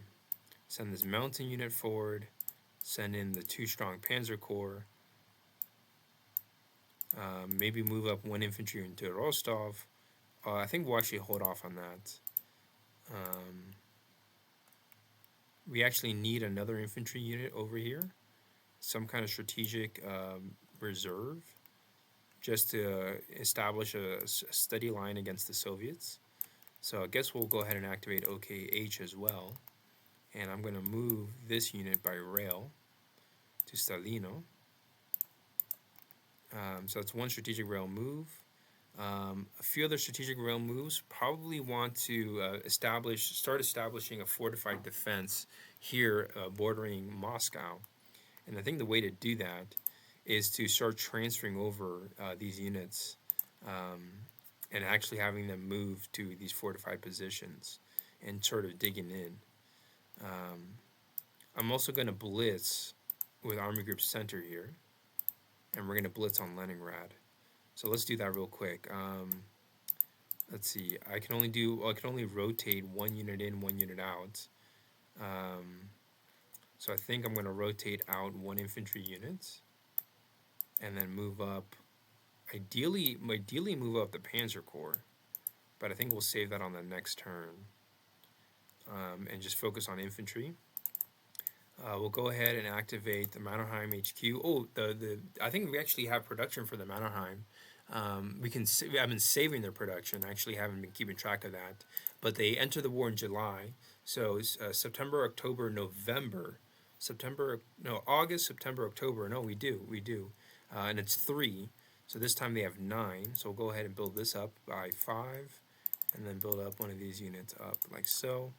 Send this mountain unit forward. Send in the 2 strong Panzer Corps. Maybe move up 1 infantry into Rostov. I think we'll actually hold off on that. We actually need another infantry unit over here. Some kind of strategic reserve, just to establish a steady line against the Soviets. So I guess we'll go ahead and activate OKH as well. And I'm going to move this unit by rail to Stalino. So that's 1 strategic rail move. A few other strategic rail moves probably want to start establishing a fortified defense here bordering Moscow. And I think the way to do that is to start transferring over these units and actually having them move to these fortified positions and sort of digging in. I'm also going to blitz with Army Group Center here, and we're going to blitz on Leningrad. So let's do that real quick. Let's see. I can only rotate 1 unit in, 1 unit out. So I think I'm going to rotate out 1 infantry unit, and then move up. Ideally move up the Panzer Corps, but I think we'll save that on the next turn, and just focus on infantry. We'll go ahead and activate the Mannerheim HQ. Oh, I think we actually have production for the Mannerheim. I've been saving their production. I actually haven't been keeping track of that. But they enter the war in July. So September, October, November. August, September, October. No, we do. And it's 3. So this time they have 9. So we'll go ahead and build this up by 5. And then build up one of these units up like so.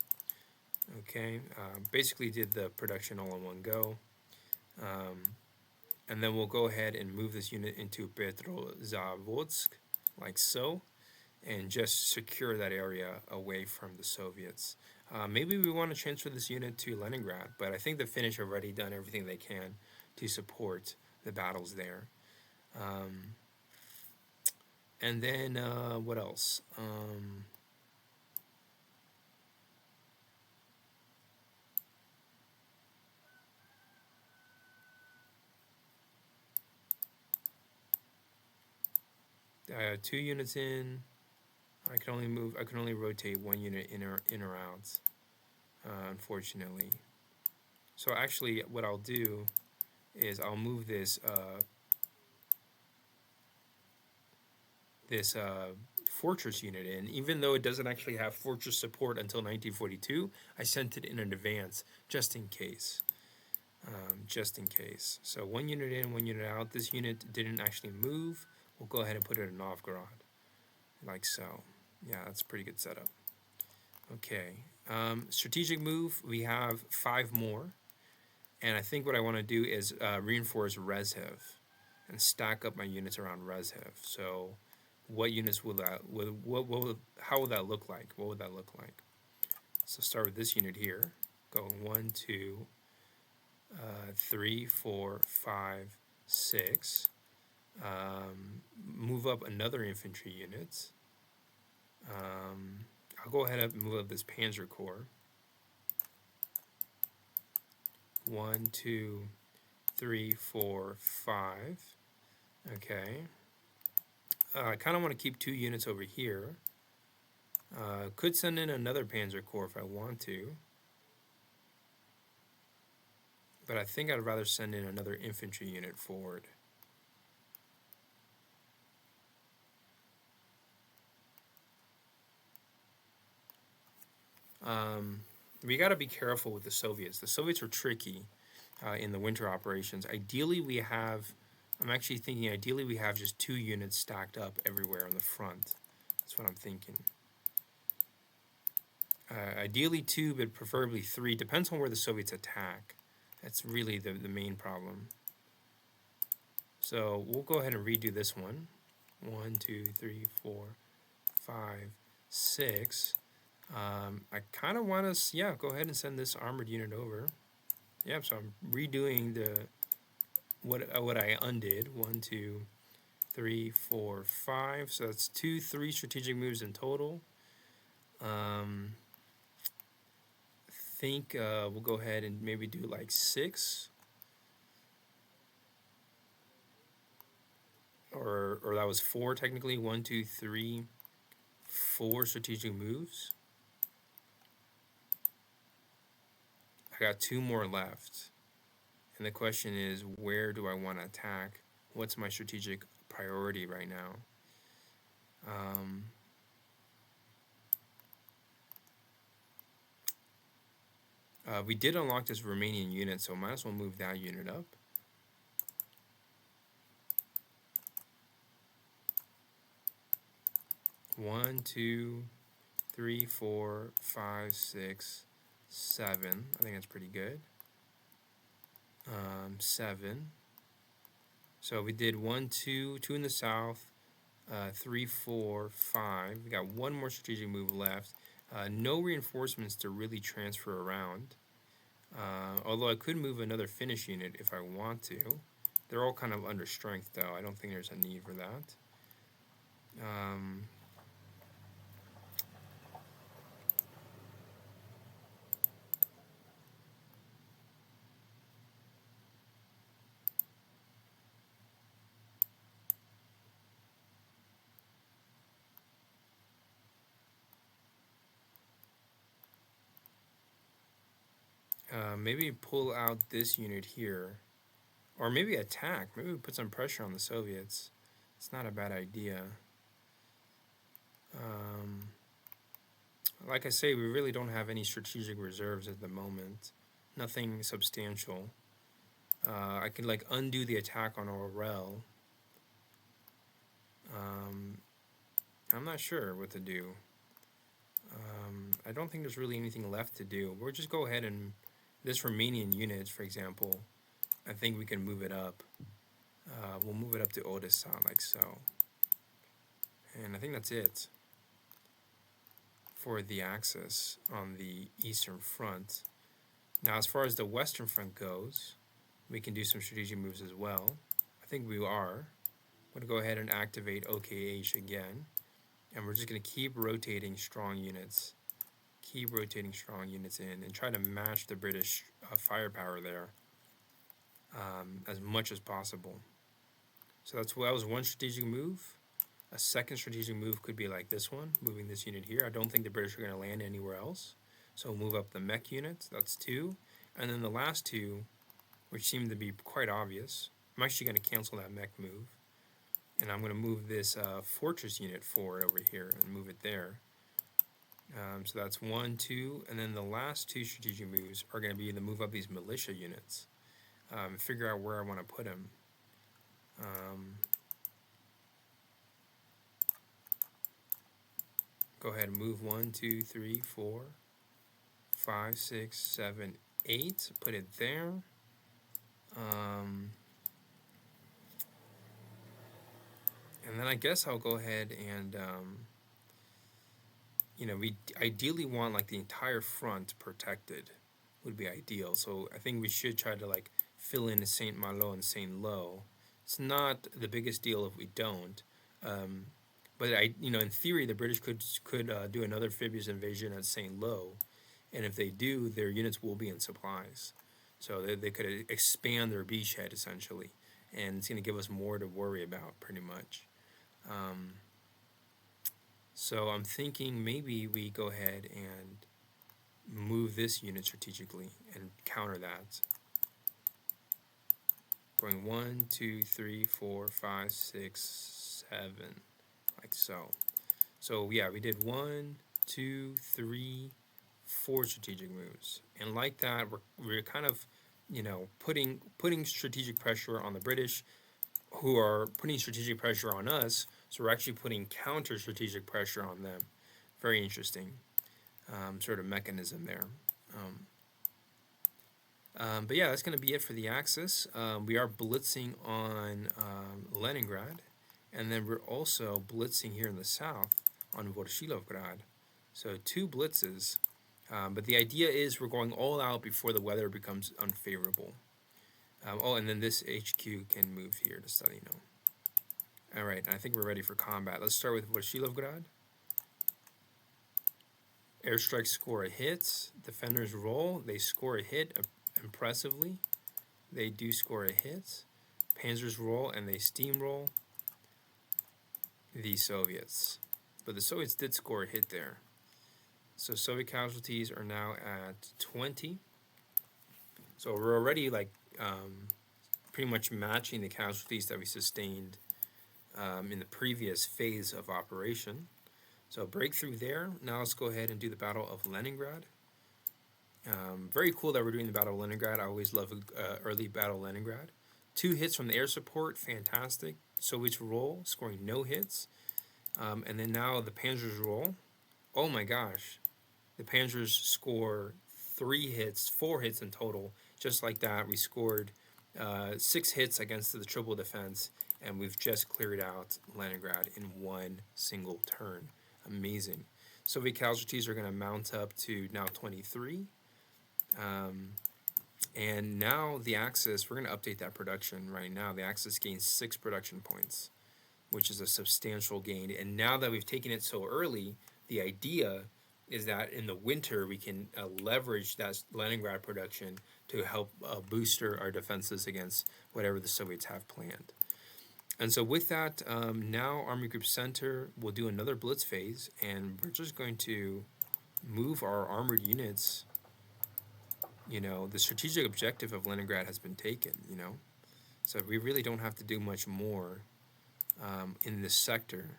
Okay, basically did the production all in one go. And then we'll go ahead and move this unit into Petrozavodsk, like so, and just secure that area away from the Soviets. Maybe we want to transfer this unit to Leningrad, but I think the Finnish have already done everything they can to support the battles there. And then, what else? 2 units in. I can only rotate 1 unit in or out, unfortunately. So actually, what I'll do is I'll move this fortress unit in. Even though it doesn't actually have fortress support until 1942, I sent it in advance just in case. So 1 unit in, 1 unit out. This unit didn't actually move. We'll go ahead and put it in Novgorod, like so. Yeah, that's a pretty good setup. Okay, strategic move, we have 5 more. And I think what I want to do is reinforce Rezhev and stack up my units around Rezhev. So what units will that, how will that look like? What would that look like? So start with this unit here. Go 1, 2, 3, 4, 5, 6. Move up another infantry unit. I'll go ahead and move up this Panzer Corps. 1, 2, 3, 4, 5. Okay. I kind of want to keep 2 units over here. Could send in another Panzer Corps if I want to. But I think I'd rather send in another infantry unit forward. We got to be careful with the Soviets. The Soviets are tricky in the winter operations. Ideally, I'm actually thinking ideally we have just 2 units stacked up everywhere on the front. That's what I'm thinking. Ideally 2, but preferably 3. Depends on where the Soviets attack. That's really the main problem. So we'll go ahead and redo this one. 1, 2, 3, 4, 5, 6. I kind of want to, go ahead and send this armored unit over. Yep, so I'm redoing what I undid. 1, 2, 3, 4, 5. So that's 3 strategic moves in total. think we'll go ahead and maybe do like 6, or that was 4 technically. 1, 2, 3, 4 strategic moves. I got 2 more left. And the question is, where do I want to attack? What's my strategic priority right now? We did unlock this Romanian unit, so might as well move that unit up. One, 2, 3, 4, 5, 6, 7. I think that's pretty good. 7. So we did 1, 2, 2 in the south, 3, 4, 5. We got 1 more strategic move left. No reinforcements to really transfer around. Although I could move another Finnish unit if I want to. They're all kind of under strength, though. I don't think there's a need for that. Maybe pull out this unit here. Or maybe attack. Maybe we put some pressure on the Soviets. It's not a bad idea. Like I say, we really don't have any strategic reserves at the moment. Nothing substantial. I could like undo the attack on Orel. I'm not sure what to do. I don't think there's really anything left to do. We'll just go ahead and this Romanian unit, for example, I think we can move it up. We'll move it up to Odessa like so. And I think that's it for the axis on the Eastern Front. Now, as far as the Western Front goes, we can do some strategic moves as well. I think we are. I'm going to go ahead and activate OKH again. And we're just going to keep rotating strong units. Keep rotating strong units in and try to match the British firepower there as much as possible. So that was 1 strategic move. A second strategic move could be like this one, moving this unit here. I don't think the British are going to land anywhere else. So we'll move up the mech units. That's 2. And then the last 2, which seem to be quite obvious. I'm actually going to cancel that mech move. And I'm going to move this fortress unit forward over here and move it there. So that's 1, 2. And then the last 2 strategic moves are going to be to move up these militia units. Figure out where I want to put them. Go ahead and move 1, 2, 3, 4, 5, 6, 7, 8. Put it there. And then I guess I'll go ahead and, we ideally want like the entire front protected would be ideal. So I think we should try to like fill in Saint Malo and Saint Lo. It's not the biggest deal if we don't. But in theory, the British could do another amphibious invasion at Saint Lo, and if they do, their units will be in supplies, so they could expand their beachhead essentially, and it's going to give us more to worry about, pretty much. So I'm thinking maybe we go ahead and move this unit strategically and counter that. Going 1, 2, 3, 4, 5, 6, 7. Like so. So yeah, we did 1, 2, 3, 4 strategic moves, and like that, we're kind of, putting strategic pressure on the British, who are putting strategic pressure on us. So we're actually putting counter strategic pressure on them. Very interesting, sort of mechanism there. But yeah, that's going to be it for the Axis. We are blitzing on Leningrad. And then we're also blitzing here in the south on Vorshilovgrad. So 2 blitzes. But the idea is we're going all out before the weather becomes unfavorable. And then this HQ can move here to Stalino. All right, I think we're ready for combat. Let's start with Vorshilovgrad. Airstrikes score a hit. Defenders roll. They score a hit impressively. They do score a hit. Panzers roll and they steamroll the Soviets. But the Soviets did score a hit there. So Soviet casualties are now at 20. So we're already like pretty much matching the casualties that we sustained in the previous phase of operation. So breakthrough there. Now let's go ahead and do the Battle of Leningrad. Very cool that we're doing the Battle of Leningrad. I always love early Battle of Leningrad. 2 hits from the air support, fantastic. Soviets roll, scoring no hits. And then now the Panzers roll. Oh my gosh. The Panzers score 4 hits in total. Just like that, we scored 6 hits against the triple defense, and we've just cleared out Leningrad in one single turn. Amazing. Soviet casualties are going to mount up to now 23. And now the Axis, we're going to update that production right now. The Axis gains 6 production points, which is a substantial gain. And now that we've taken it so early, the idea is that in the winter we can leverage that Leningrad production to help booster our defenses against whatever the Soviets have planned. And so with that, now Army Group Center will do another blitz phase, and we're just going to move our armored units. You know, the strategic objective of Leningrad has been taken, you know. So we really don't have to do much more in this sector.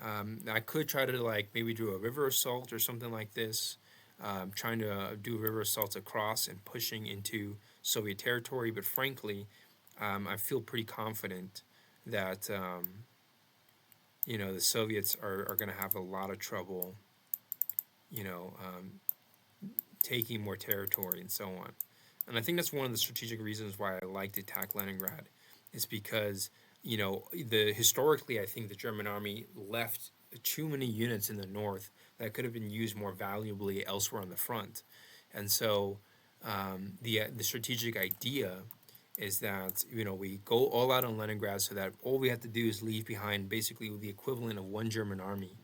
I could try to like maybe do a river assault or something like this, trying to do river assaults across and pushing into Soviet territory. But frankly, I feel pretty confident that you know, the Soviets are going to have a lot of trouble, you know, taking more territory and so on. And I think that's one of the strategic reasons why I like to attack Leningrad, is because, you know, historically I think the German army left too many units in the north that could have been used more valuably elsewhere on the front. And so the strategic idea is that, you know, we go all out on Leningrad so that all we have to do is leave behind basically the equivalent of one German army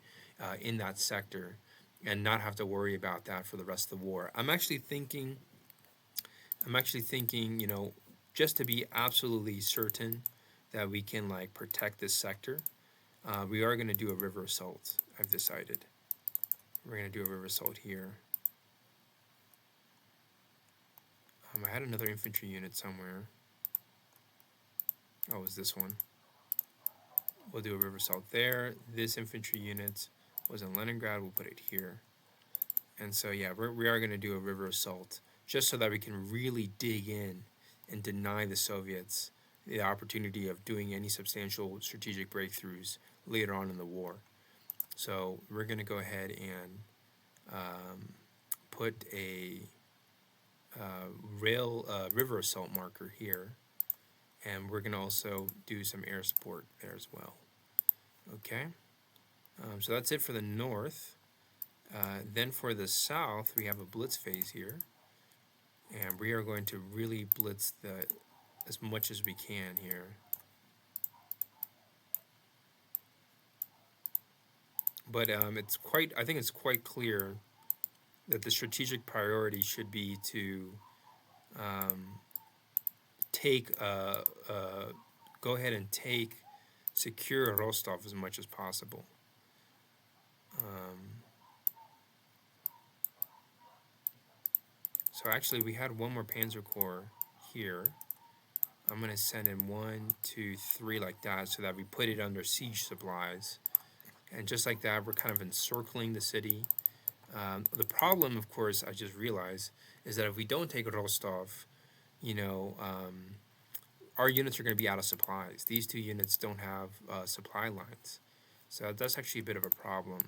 in that sector, and not have to worry about that for the rest of the war. I'm actually thinking, you know, just to be absolutely certain that we can like protect this sector, we are going to do a river assault. I've decided we're going to do a river assault here. I had another infantry unit somewhere. Oh, it was this one. We'll do a river assault there. This infantry unit was in Leningrad. We'll put it here. And so yeah, we are going to do a river assault just so that we can really dig in and deny the Soviets the opportunity of doing any substantial strategic breakthroughs later on in the war. So we're going to go ahead and put a river assault marker here, and we're going to also do some air support there as well. Okay, so that's it for the north. Then for the south, we have a blitz phase here, and we are going to really blitz as much as we can here. But I think it's quite clear that the strategic priority should be to go ahead and secure Rostov as much as possible. So actually, we had one more Panzer Corps here. I'm going to send in 1, 2, 3 like that, so that we put it under siege supplies. And just like that, we're kind of encircling the city. The problem, of course, I just realized, is that if we don't take Rostov, you know, our units are going to be out of supplies. These 2 units don't have supply lines. So that's actually a bit of a problem.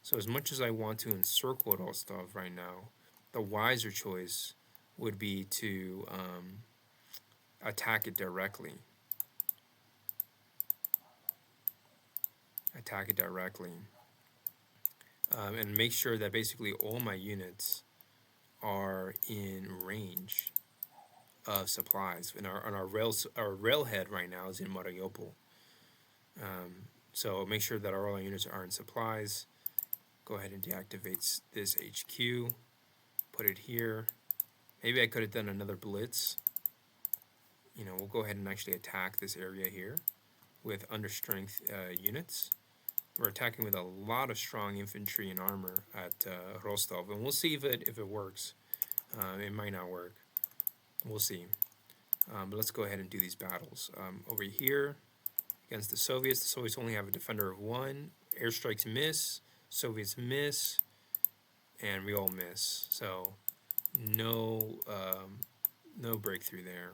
So as much as I want to encircle Rostov right now, the wiser choice would be to attack it directly. And make sure that basically all my units are in range of supplies. And our railhead right now is in Mariupol. So make sure that all our units are in supplies, Go ahead and deactivate this HQ. Put it here. Maybe I could have done another blitz. You know, we'll go ahead and actually attack this area here with understrength units. We're attacking with a lot of strong infantry and armor at Rostov, and we'll see if it works. It might not work. We'll see. But let's go ahead and do these battles. Over here, against the Soviets only have a defender of 1. Airstrikes miss, Soviets miss, and we all miss. So no breakthrough there.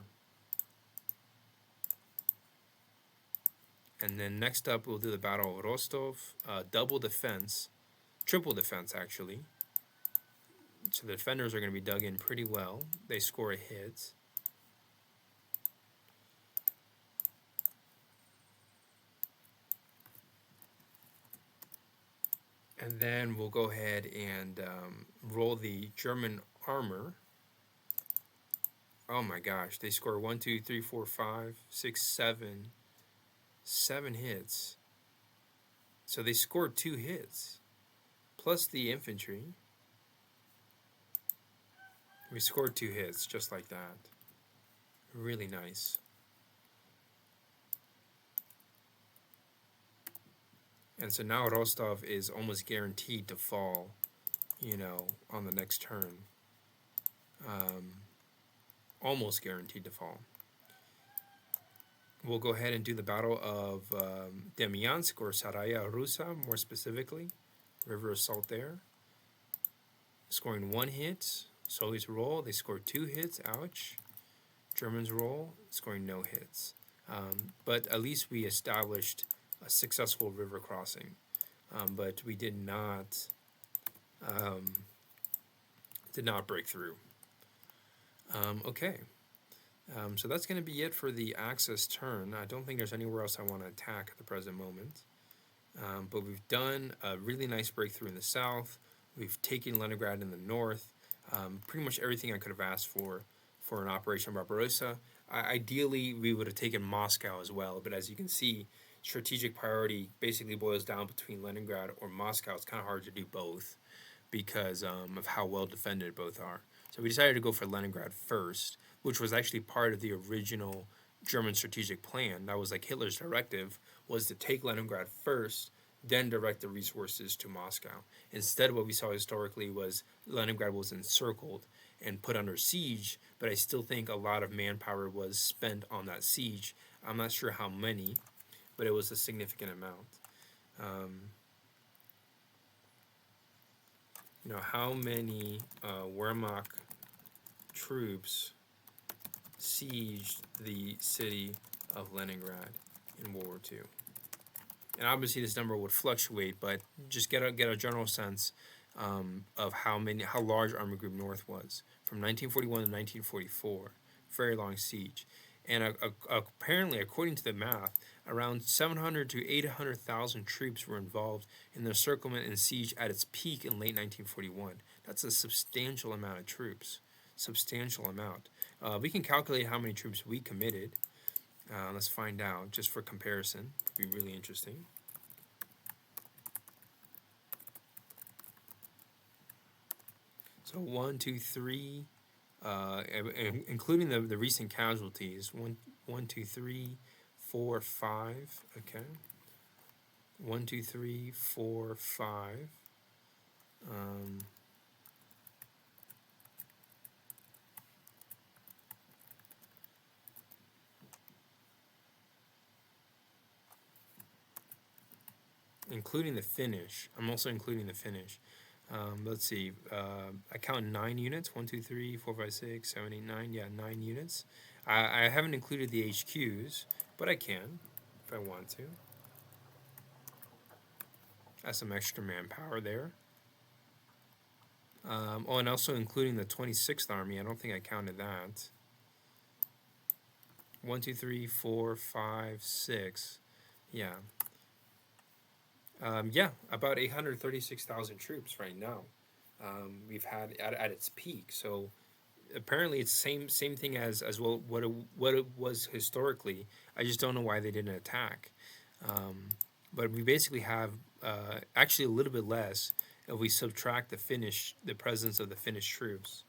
And then next up, we'll do the Battle of Rostov. Double defense, triple defense actually. So the defenders are going to be dug in pretty well. They score a hit. And then we'll go ahead and roll the German armor. Oh my gosh, they score 1, 2, 3, 4, 5, 6, 7. 7 hits. So they scored 2 hits. Plus the infantry. We scored 2 hits, just like that. Really nice. And so now Rostov is almost guaranteed to fall, you know, on the next turn. Almost guaranteed to fall. We'll go ahead and do the Battle of Demyansk, or Saraya Rusa, more specifically. River Assault there. Scoring 1 hit. Soviets roll. They score 2 hits. Ouch. Germans roll. Scoring no hits. But at least we established a successful river crossing. But we did not break through. Okay. So that's going to be it for the Axis turn. I don't think there's anywhere else I want to attack at the present moment. But we've done a really nice breakthrough in the south. We've taken Leningrad in the north. Pretty much everything I could have asked for an Operation Barbarossa. Ideally, we would have taken Moscow as well. But as you can see, strategic priority basically boils down between Leningrad or Moscow. It's kind of hard to do both because of how well defended both are. So we decided to go for Leningrad first, which was actually part of the original German strategic plan. That was like Hitler's directive, was to take Leningrad first, then direct the resources to Moscow. Instead, what we saw historically was Leningrad was encircled and put under siege, but I still think a lot of manpower was spent on that siege. I'm not sure how many, but it was a significant amount. You know, how many Wehrmacht troops sieged the city of Leningrad in World War II? And obviously this number would fluctuate, but just get a general sense of how large Army Group North was from 1941 to 1944. Very long siege. And apparently, according to the math, around 700 to 800,000 troops were involved in the encirclement and siege at its peak in late 1941. That's a substantial amount of troops. Substantial amount. We can calculate how many troops we committed. Let's find out, just for comparison. It'd be really interesting. So 1, 2, 3, including the recent casualties. 1, 2, 3, 4, 5. Okay. 1, 2, 3, 4, 5. Including the Finnish. I'm also including the Finnish. Let's see. I count 9 units. 1, 2, 3, 4, 5, 6, 7, 8, 9. Yeah, 9 units. I haven't included the HQs, but I can if I want to. That's some extra manpower there. Oh, and also including the 26th Army. I don't think I counted that. 1, 2, 3, 4, 5, 6. Yeah. Yeah, about 836,000 troops right now. We've had at its peak. So apparently it's same thing as well what it was historically. I just don't know why they didn't attack. But we basically have actually a little bit less if we subtract the presence of the Finnish troops,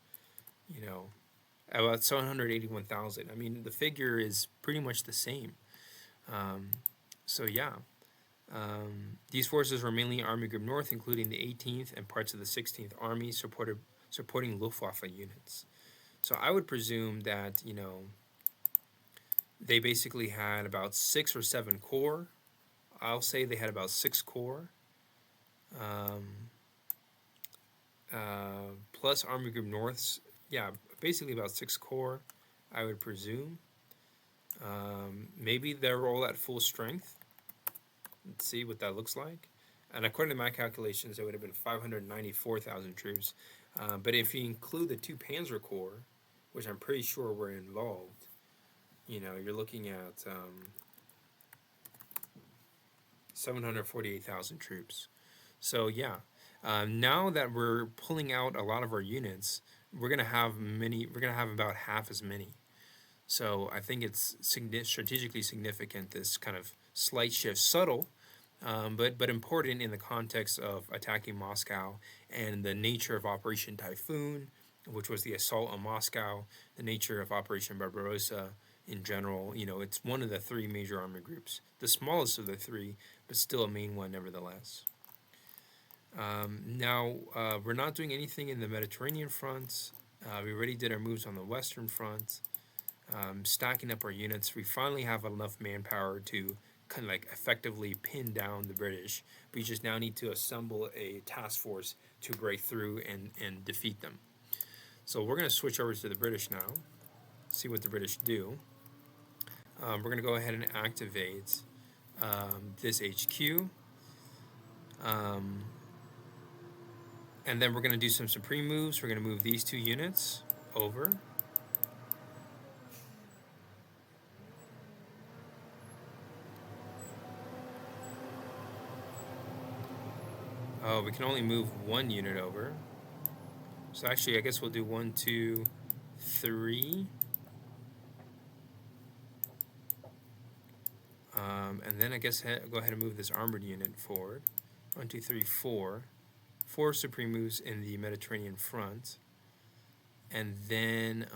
you know, about 781,000. I mean, the figure is pretty much the same. So yeah, these forces were mainly Army Group North, including the 18th and parts of the 16th Army, supporting Luftwaffe units. So I would presume that, you know, they basically had about 6 or 7 corps. I'll say they had about 6 corps, plus Army Group North's, yeah, basically about 6 corps, I would presume. Maybe they're all at full strength. Let's see what that looks like. And according to my calculations, it would have been 594,000 troops. But if you include the 2 Panzer Corps, which I'm pretty sure were involved, you know, you're looking at 748,000 troops. So yeah, now that we're pulling out a lot of our units, we're gonna have about half as many. So I think it's strategically significant, this kind of slight shift, subtle, but important in the context of attacking Moscow and the nature of Operation Typhoon, which was the assault on Moscow, the nature of Operation Barbarossa in general. You know, it's one of the 3 major army groups, the smallest of the 3, but still a main one nevertheless. Now, we're not doing anything in the Mediterranean front. We already did our moves on the Western front. Stacking up our units, we finally have enough manpower to kind of like effectively pin down the British. We just now need to assemble a task force to break through and defeat them. So we're going to switch over to the British now, see what the British do. We're going to go ahead and activate this HQ. And then we're going to do some supreme moves. We're going to move these 2 units over. Oh, we can only move 1 unit over. So actually, I guess we'll do 1, 2, 3. And then I guess go ahead and move this armored unit forward. 1, 2, 3, 4. 4 supreme moves in the Mediterranean front. And then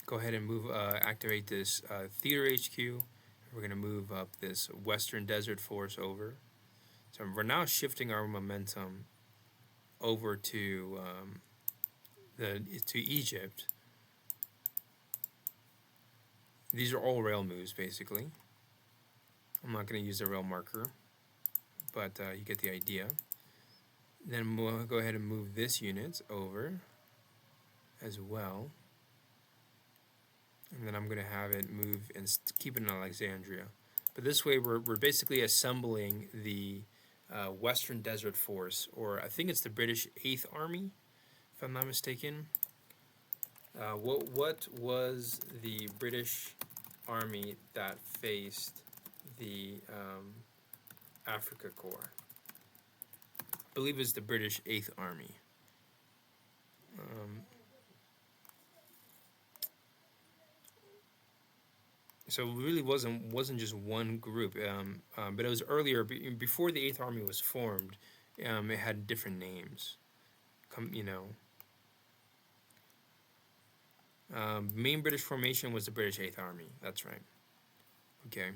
go ahead and activate this theater HQ. We're going to move up this Western Desert Force over. So we're now shifting our momentum over to Egypt. These are all rail moves, basically. I'm not going to use a rail marker, but you get the idea. Then we'll go ahead and move this unit over as well. And then I'm going to have it move and keep it in Alexandria. But this way, we're basically assembling the Western Desert Force, or I think it's the British 8th Army, if I'm not mistaken. What was the British army that faced the Africa Corps? I believe it's the British 8th Army. So it really wasn't just one group, but it was earlier, before the 8th Army was formed. It had different names. Main British formation was the British 8th Army. That's right. Okay.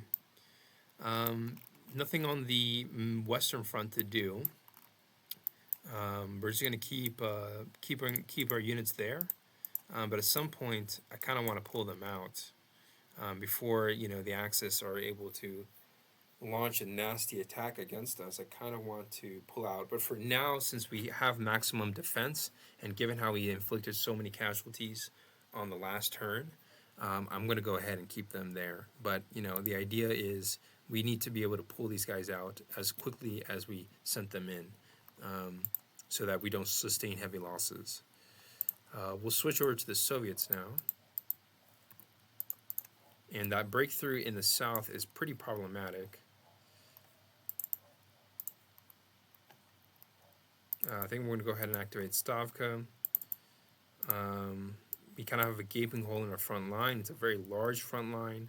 Nothing on the Western Front to do. We're just gonna keep our units there, but at some point I kind of want to pull them out before the Axis are able to launch a nasty attack against us. I kind of want to pull out, but for now, since we have maximum defense, and given how we inflicted so many casualties on the last turn, I'm going to go ahead and keep them there. But the idea is we need to be able to pull these guys out as quickly as we sent them in, so that we don't sustain heavy losses. We'll switch over to the Soviets now. And that breakthrough in the south is pretty problematic. I think we're going to go ahead and activate Stavka. We kind of have a gaping hole in our front line. It's a very large front line.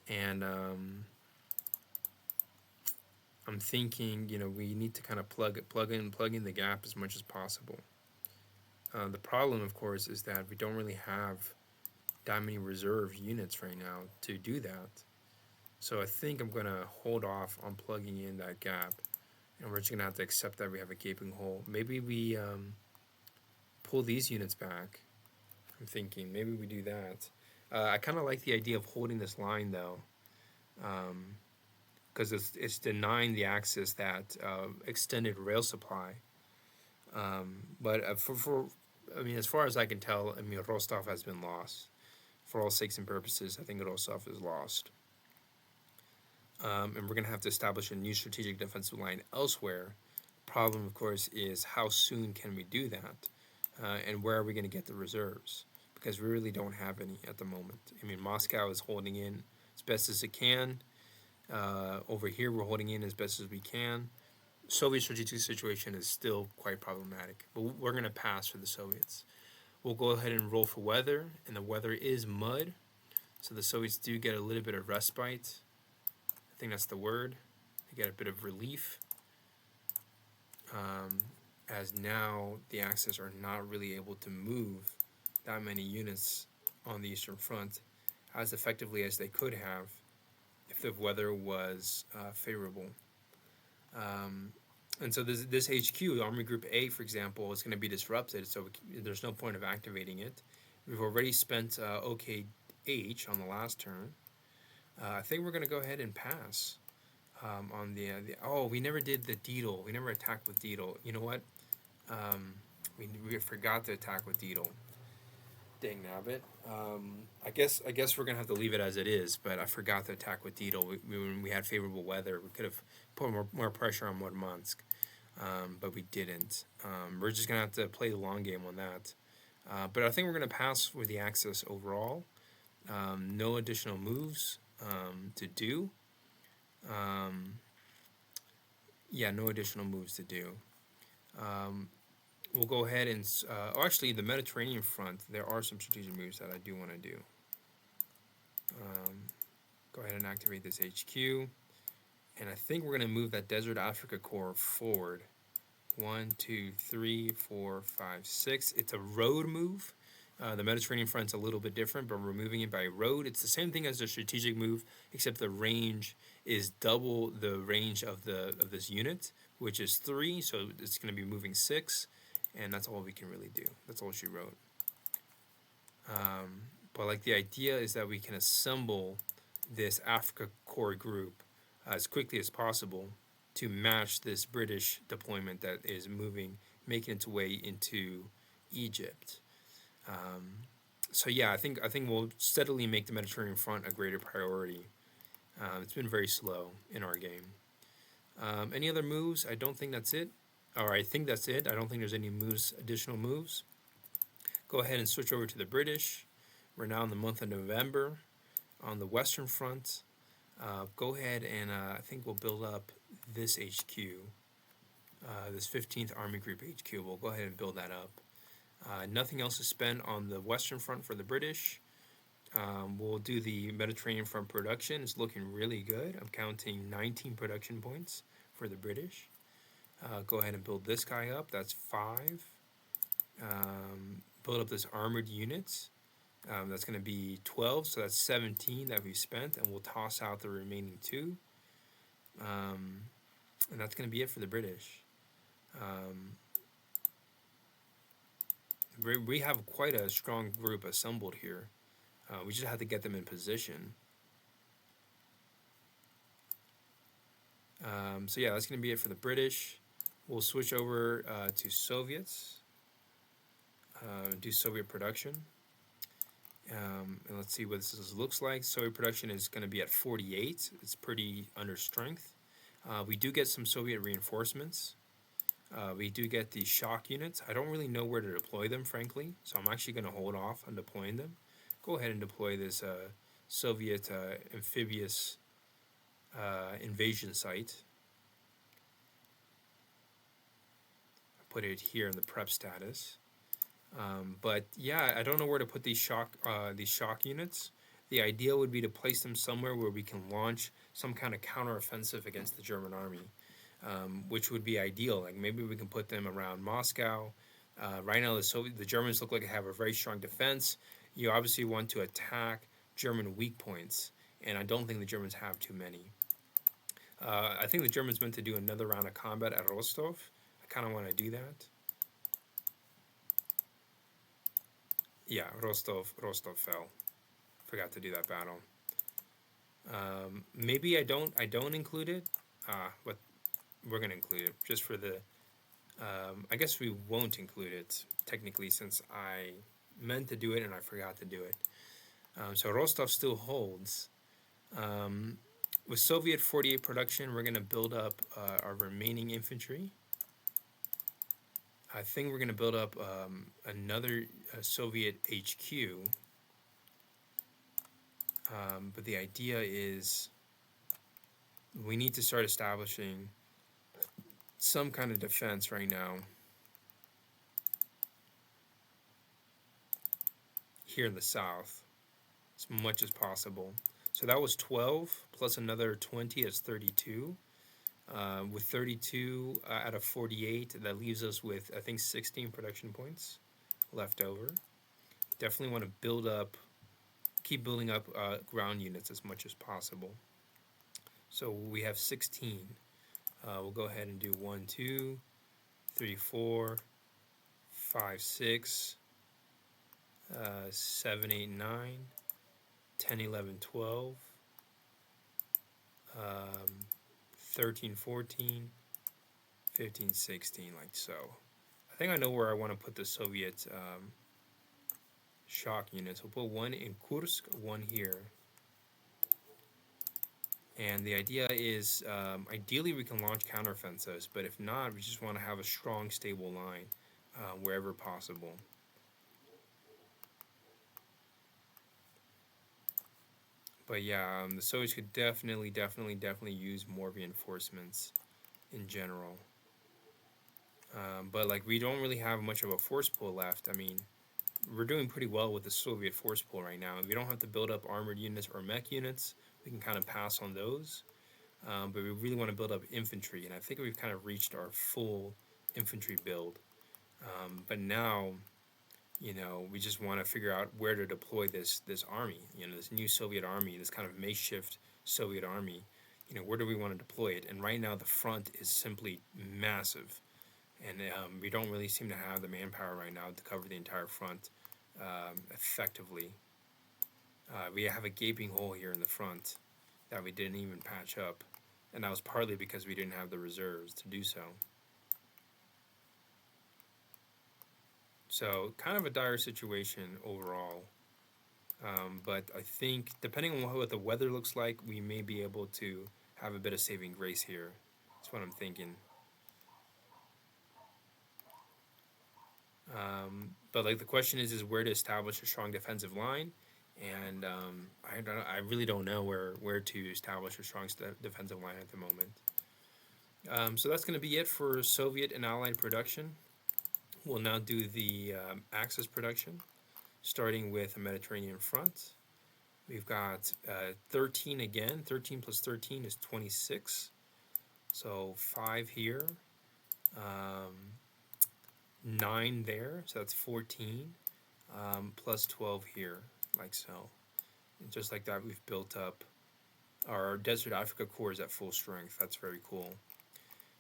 And I'm thinking, we need to kind of plug in the gap as much as possible. The problem, of course, is that we don't really have that many reserve units right now to do that. So I think I'm gonna hold off on plugging in that gap, and we're just gonna have to accept that we have a gaping hole. Maybe we pull these units back. I'm thinking maybe we do that. I kind of like the idea of holding this line though, because it's denying the access that extended rail supply. But I mean, as far as I can tell, I mean, Rostov has been lost. For all sakes and purposes, I think Rostov is lost. And we're going to have to establish a new strategic defensive line elsewhere. The problem, of course, is how soon can we do that? And where are we going to get the reserves? Because we really don't have any at the moment. I mean, Moscow is holding in as best as it can. Over here, we're holding in as best as we can. Soviet strategic situation is still quite problematic, but we're going to pass for the Soviets. We'll go ahead and roll for weather, and the weather is mud, so the Soviets do get a little bit of respite. I think that's the word. They get a bit of relief, as now the Axis are not really able to move that many units on the Eastern Front as effectively as they could have if the weather was favorable. And so this HQ, Army Group A, for example, is going to be disrupted, so there's no point of activating it. We've already spent OKH on the last turn. I think we're going to go ahead and pass on we never did the Deedle. We never attacked with Deedle. You know what? We forgot to attack with Deedle. Dang nabbit. I guess we're gonna have to leave it as it is. But I forgot to attack with Deedle. When we had favorable weather, we could have put more pressure on Murmansk, but we didn't. We're just gonna have to play the long game on that. But I think we're gonna pass with the Axis overall. No additional moves to do. No additional moves to do. We'll go ahead and actually the Mediterranean front, there are some strategic moves that I do want to do. Go ahead and activate this HQ, and I think we're going to move that Desert Africa Corps forward. 1, 2, 3, 4, 5, 6. It's a road move. The Mediterranean front's a little bit different, but we're moving it by road. It's the same thing as the strategic move, except the range is double the range of this unit, which is 3. So it's going to be moving 6. And that's all we can really do. That's all she wrote. But like the idea is that we can assemble this Africa Corps group as quickly as possible to match this British deployment that is making its way into Egypt. I think we'll steadily make the Mediterranean front a greater priority. It's been very slow in our game. Any other moves? I don't think that's it. Or I think that's it. I don't think there's any additional moves. Go ahead and switch over to the British. We're now in the month of November on the Western Front. Go ahead and I think we'll build up this HQ, this 15th Army Group HQ. We'll go ahead and build that up. Nothing else to spend on the Western Front for the British. We'll do the Mediterranean Front production. It's looking really good. I'm counting 19 production points for the British. Go ahead and build this guy up. That's 5. Build up this armored units. That's going to be 12, so that's 17 that we've spent, and we'll toss out the remaining 2. And that's going to be it for the British. We have quite a strong group assembled here. We just have to get them in position. That's going to be it for the British. We'll switch over to Soviets, do Soviet production. And let's see what this looks like. Soviet production is going to be at 48. It's pretty under strength. We do get some Soviet reinforcements. We do get the shock units. I don't really know where to deploy them, frankly, so I'm actually going to hold off on deploying them. Go ahead and deploy this Soviet amphibious invasion site. Put it here in the prep status. I don't know where to put these shock units. The idea would be to place them somewhere where we can launch some kind of counteroffensive against the German army, which would be ideal. Like maybe we can put them around Moscow. Right now, the Germans look like they have a very strong defense. You obviously want to attack German weak points, and I don't think the Germans have too many. I think the Germans meant to do another round of combat at Rostov. I kind of want to do that. Yeah, Rostov fell. Forgot to do that battle. Maybe I don't include it, but we're gonna include it just for the. I guess we won't include it technically since I meant to do it and I forgot to do it. So Rostov still holds. With Soviet 48 production, we're gonna build up our remaining infantry. I think we're gonna build up another Soviet HQ. But the idea is we need to start establishing some kind of defense right now here in the south as much as possible. So that was 12 plus another 20 is 32. With 32 out of 48, that leaves us with, I think, 16 production points left over. Definitely want to keep building up ground units as much as possible. So we have 16. We'll go ahead and do 1, 2, 3, 4, 5, 6, 7, 8, 9, 10, 11, 12, 13, 14, 15, 16, like so. I think I know where I want to put the Soviet shock units. We'll put one in Kursk, one here. And the idea is, ideally we can launch counteroffensives, but if not, we just want to have a strong, stable line wherever possible. But yeah, the Soviets could definitely use more reinforcements in general. But like we don't really have much of a force pool left. I mean, we're doing pretty well with the Soviet force pool right now. We don't have to build up armored units or mech units. We can kind of pass on those. But we really want to build up infantry, and I think we've kind of reached our full infantry build. But now, we just want to figure out where to deploy this army. This new Soviet army, this kind of makeshift Soviet army. Where do we want to deploy it? And right now, the front is simply massive, and we don't really seem to have the manpower right now to cover the entire front effectively. We have a gaping hole here in the front that we didn't even patch up, and that was partly because we didn't have the reserves to do so. So kind of a dire situation overall, but I think depending on what the weather looks like, we may be able to have a bit of saving grace here. That's what I'm thinking. But like the question is where to establish a strong defensive line, and I really don't know where to establish a strong defensive line at the moment. So that's going to be it for Soviet and Allied production. We'll now do the Axis production, starting with a Mediterranean front. We've got 13 again. 13 plus 13 is 26. So 5 here. 9 there, so that's 14, plus 12 here, like so. And just like that, we've built up our Desert Africa Corps is at full strength. That's very cool.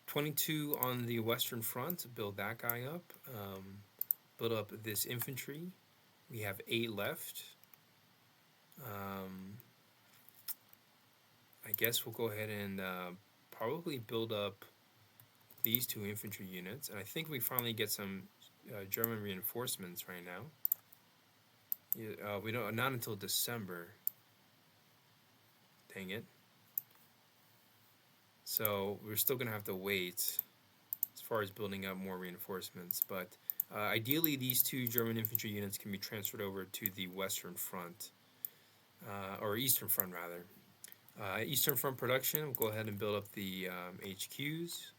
22 on the Western Front, build that guy up. Build up this infantry. We have 8 left. I guess we'll go ahead and probably build up these 2 infantry units, and I think we finally get some German reinforcements right now. We don't, not until December. Dang it. So we're still gonna have to wait as far as building up more reinforcements, but ideally these 2 German infantry units can be transferred over to the Western Front, or Eastern Front rather. Eastern Front production, we'll go ahead and build up the HQs.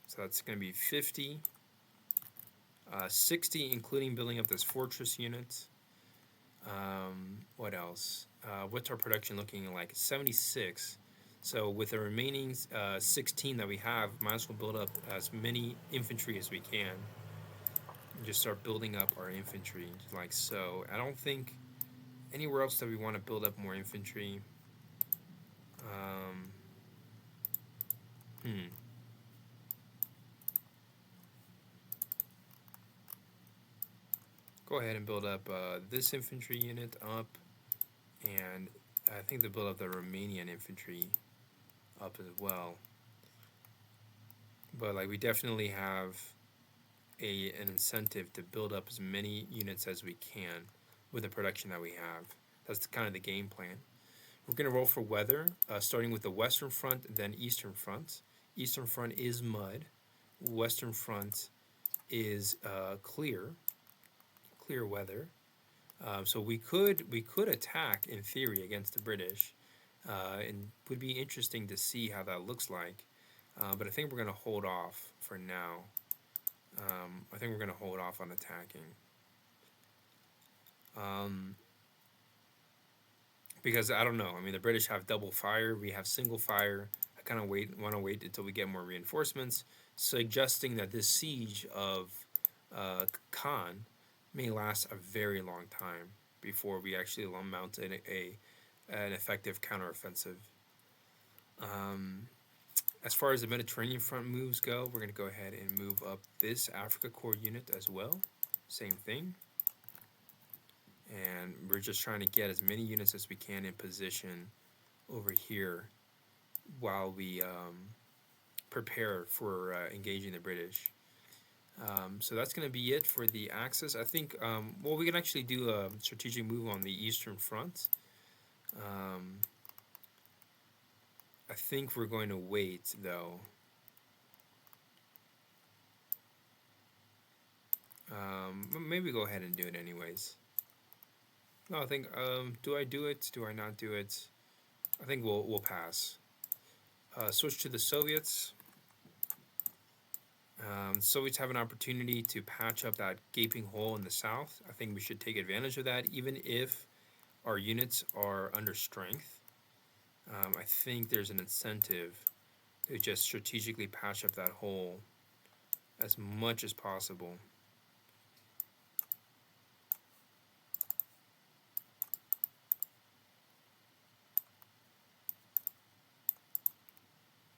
So that's going to be 50. 60, including building up this fortress unit. What else? What's our production looking like? 76. So with the remaining 16 that we have, might as well build up as many infantry as we can. And just start building up our infantry like so. I don't think anywhere else that we want to build up more infantry. Um, hmm. Go ahead and build up this infantry unit up, and I think they build up the Romanian infantry up as well. But like we definitely have an incentive to build up as many units as we can with the production that we have. That's kind of the game plan. We're going to roll for weather, starting with the Western Front, then Eastern Front. Eastern Front is mud. Western Front is clear weather. So we could attack in theory against the British, and would be interesting to see how that looks like. But I think we're going to hold off for now. I think we're going to hold off on attacking. Because I don't know. I mean, the British have double fire. We have single fire. I kind of want to wait until we get more reinforcements, suggesting that this siege of Caen may last a very long time before we actually mount an effective counteroffensive. As far as the Mediterranean front moves go, we're going to go ahead and move up this Africa Corps unit as well. Same thing. And we're just trying to get as many units as we can in position over here while we prepare for engaging the British. So that's going to be it for the Axis. I think, well, we can actually do a strategic move on the Eastern Front. I think we're going to wait, though. Maybe go ahead and do it anyways. No, I think, do I do it? Do I not do it? I think we'll pass. Switch to the Soviets. Soviets have an opportunity to patch up that gaping hole in the south. I think we should take advantage of that, even if our units are under strength. I think there's an incentive to just strategically patch up that hole as much as possible.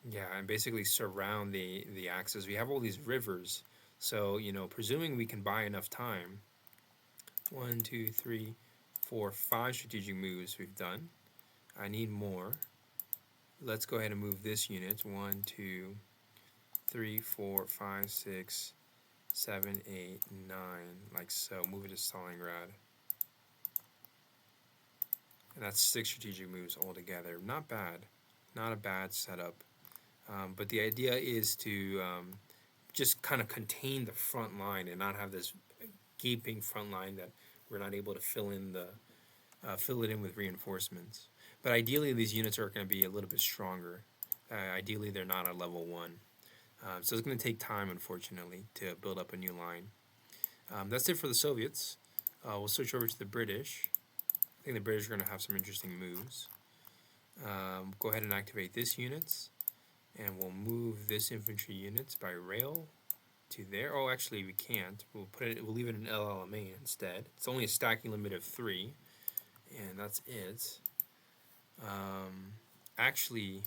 Yeah, and basically surround the Axis. We have all these rivers, so presuming we can buy enough time. 1, 2, 3, 4, 5 strategic moves we've done. I need more. Let's go ahead and move this unit. 1, 2, 3, 4, 5, 6, 7, 8, 9, like so. Move it to Stalingrad. And that's 6 strategic moves altogether. Not bad. Not a bad setup. But the idea is to just kind of contain the front line and not have this gaping front line that we're not able to fill it in with reinforcements. But ideally, these units are going to be a little bit stronger. Ideally, they're not at level 1. So it's going to take time, unfortunately, to build up a new line. That's it for the Soviets. We'll switch over to the British. I think the British are going to have some interesting moves. Go ahead and activate this unit. And we'll move this infantry unit by rail to there. Oh, actually, we can't. We'll leave it in LLMA instead. It's only a stacking limit of 3, and that's it. Actually,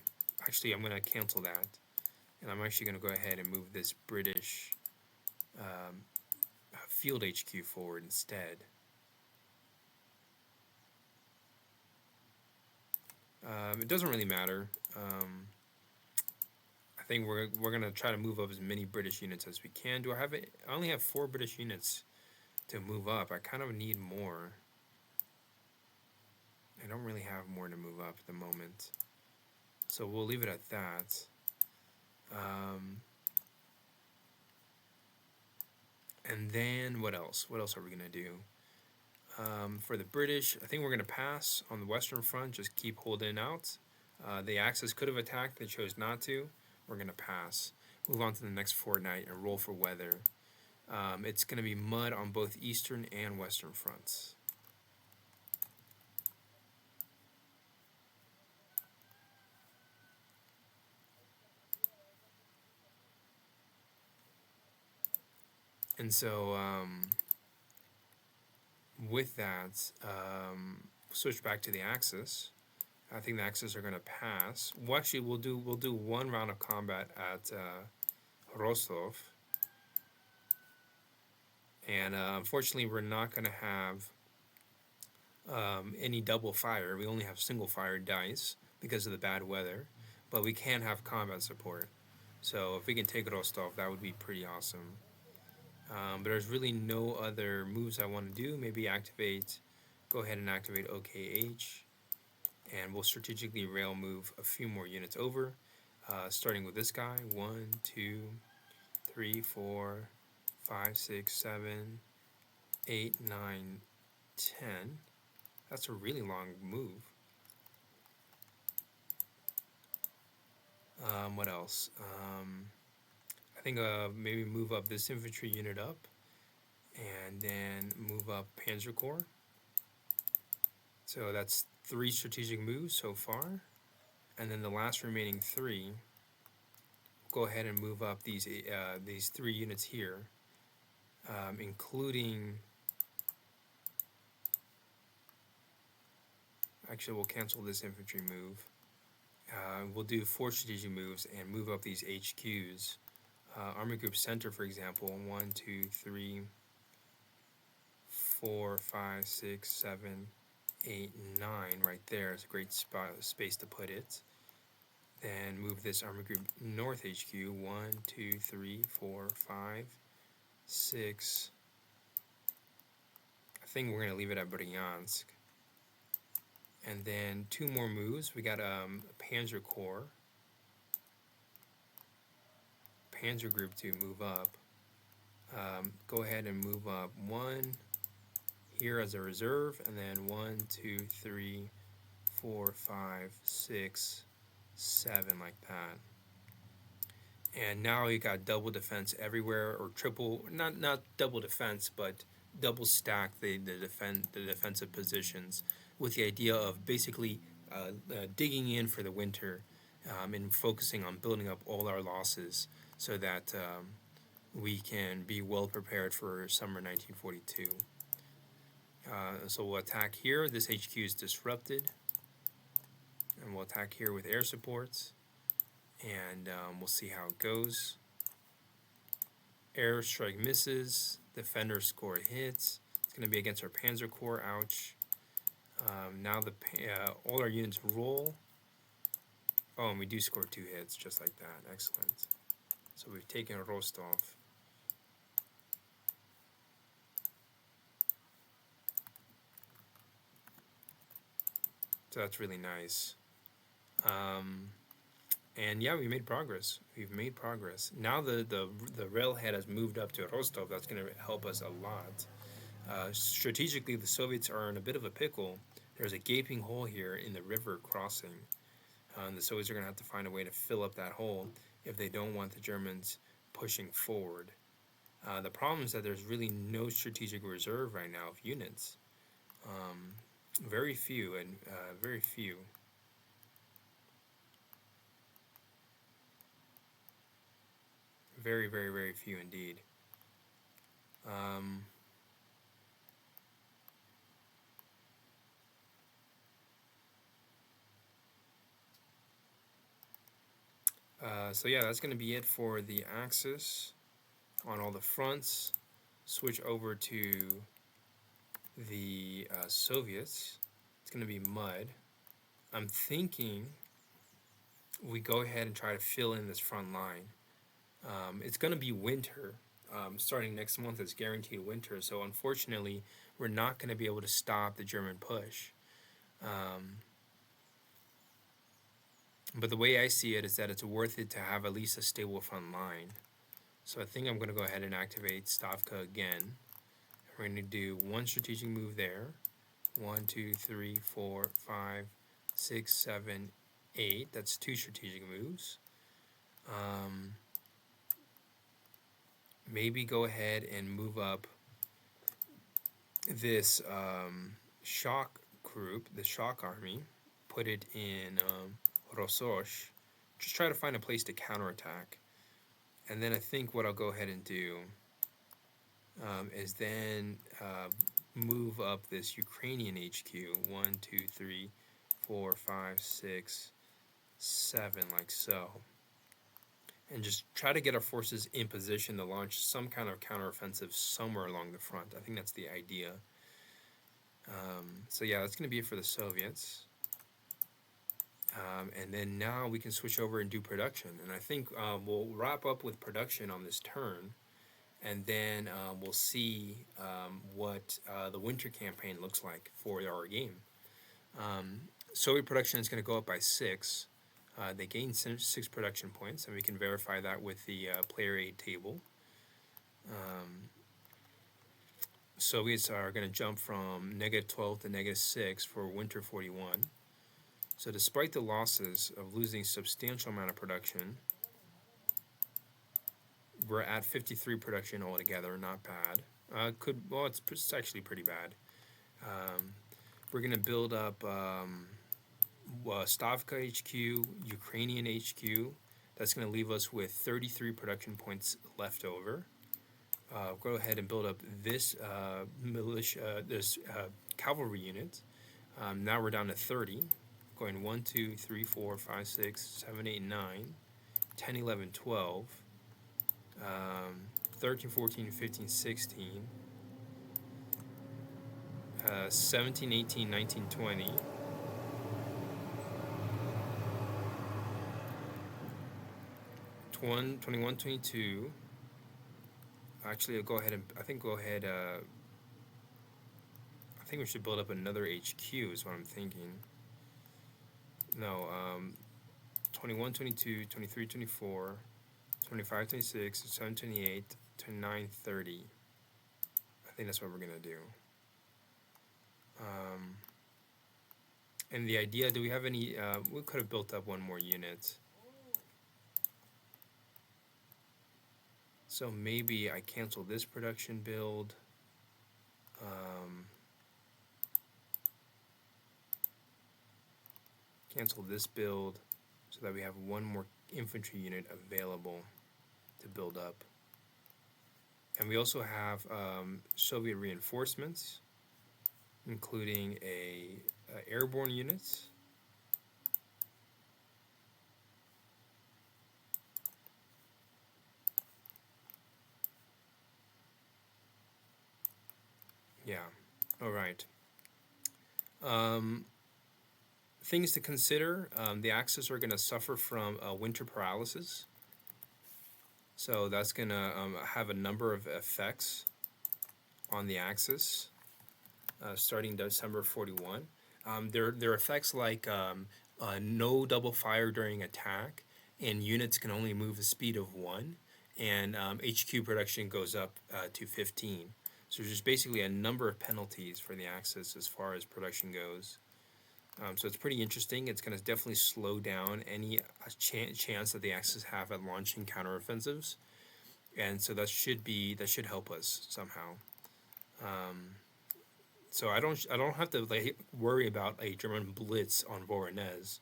I'm going to cancel that, and I'm actually going to go ahead and move this British field HQ forward instead. It doesn't really matter. I think we're gonna try to move up as many British units as we can. Do I have it? I only have 4 British units to move up. I kind of need more. I don't really have more to move up at the moment, so we'll leave it at that. And then what else? What else are we gonna do? For the British, I think we're gonna pass on the Western Front. Just keep holding out. The Axis could have attacked. They chose not to. We're going to pass. Move on to the next fortnight and roll for weather. It's going to be mud on both eastern and western fronts. And so with that, switch back to the Axis. I think the Axis are going to pass. Well, actually, we'll do one round of combat at Rostov, and unfortunately, we're not going to have any double fire. We only have single fire dice because of the bad weather, but we can have combat support. So if we can take Rostov, that would be pretty awesome. But there's really no other moves I want to do. Maybe go ahead and activate OKH, and we'll strategically rail move a few more units over, starting with this guy. 1, 2, 3, 4, 5, 6, 7, 8, 9, 10. That's a really long move. What else? I think maybe move up this infantry unit up, and then move up Panzer Corps. So that's 3 strategic moves so far, and then the last remaining 3. Go ahead and move up these 3 units here, including. Actually, we'll cancel this infantry move. We'll do 4 strategic moves and move up these HQs. Army Group Center, for example, 1, 2, 3, 4, 5, 6, 7, 8, 9. Right there is a great space to put it. Then move this Army Group North HQ, 1, 2, 3, 4, 5, 6. I think we're going to leave it at Bryansk. And then 2 more moves. We got Panzer Corps, Panzer Group to move up. Go ahead and move up 1 here as a reserve, and then 1, 2, 3, 4, 5, 6, 7, like that. And now you got double defense everywhere, or triple, not double defense, but double stack the defensive positions, with the idea of basically digging in for the winter, and focusing on building up all our losses so that we can be well prepared for summer 1942. So we'll attack here. This HQ is disrupted, and we'll attack here with air supports, and we'll see how it goes. Airstrike misses. Defenders score hits. It's going to be against our Panzer Corps. Ouch. Now all our units roll. Oh, and we do score 2 hits just like that. Excellent. So we've taken Rostov. So that's really nice. And yeah, we made progress. We've made progress. Now the railhead has moved up to Rostov. That's going to help us a lot. Strategically, the Soviets are in a bit of a pickle. There's a gaping hole here in the river crossing. The Soviets are going to have to find a way to fill up that hole if they don't want the Germans pushing forward. The problem is that there's really no strategic reserve right now of units. Very few, and very few. Very, very, very few indeed. So yeah, that's going to be it for the Axis on all the fronts. Switch over to the Soviets. It's going to be mud. I'm thinking we go ahead and try to fill in this front line. It's going to be winter. Starting next month, it's guaranteed winter. So unfortunately, we're not going to be able to stop the German push. But the way I see it is that it's worth it to have at least a stable front line. So I think I'm going to go ahead and activate Stavka again. We're going to do 1 strategic move there. 1, 2, 3, 4, 5, 6, 7, 8. That's 2 strategic moves. maybe go ahead and move up this shock group, the shock army, put it in Rososh, just try to find a place to counterattack. And then I think what I'll go ahead and do is then move up this Ukrainian HQ, 1, 2, 3, 4, 5, 6, 7, like so. And just try to get our forces in position to launch some kind of counteroffensive somewhere along the front. I think that's the idea. So yeah, that's going to be it for the Soviets. And then now we can switch over and do production. And I think we'll wrap up with production on this turn. And then we'll see what the winter campaign looks like for our game. Soviet production is going to go up by 6. They gain 6 production points, and we can verify that with the player aid table. Soviets are going to jump from -12 to -6 for winter 41. So despite the losses of losing substantial amount of production, we're at 53 production altogether, not bad. It's actually pretty bad. We're going to build up Stavka HQ, Ukrainian HQ. That's going to leave us with 33 production points left over. Go ahead and build up this cavalry unit. Now we're down to 30. Going 1, 2, 3, 4, 5, 6, 7, 8, 9, 10, 11, 12, 13, 14, 15, 16, 17, 18, 19, 20. 21, 22. Actually, I'll go ahead and I think we should build up another HQ is what I'm thinking. No, 21, 22, 23, 24, 25, 26, 27, 28, 29, 30. I think that's what we're going to do. And the idea, do we have any, we could have built up one more unit. So maybe I cancel this production build. Cancel this build so that we have one more infantry unit available to build up. And we also have Soviet reinforcements, including airborne units. Yeah, all right. Things to consider, the Axis are going to suffer from winter paralysis. So that's going to have a number of effects on the Axis starting December 41. There are effects like no double fire during attack, and units can only move a speed of 1, and HQ production goes up to 15. So there's just basically a number of penalties for the Axis as far as production goes. So it's pretty interesting. It's going to definitely slow down any chance that the Axis have at launching counteroffensives, and so that should help us somehow. So I don't have to worry about a German blitz on Voronezh,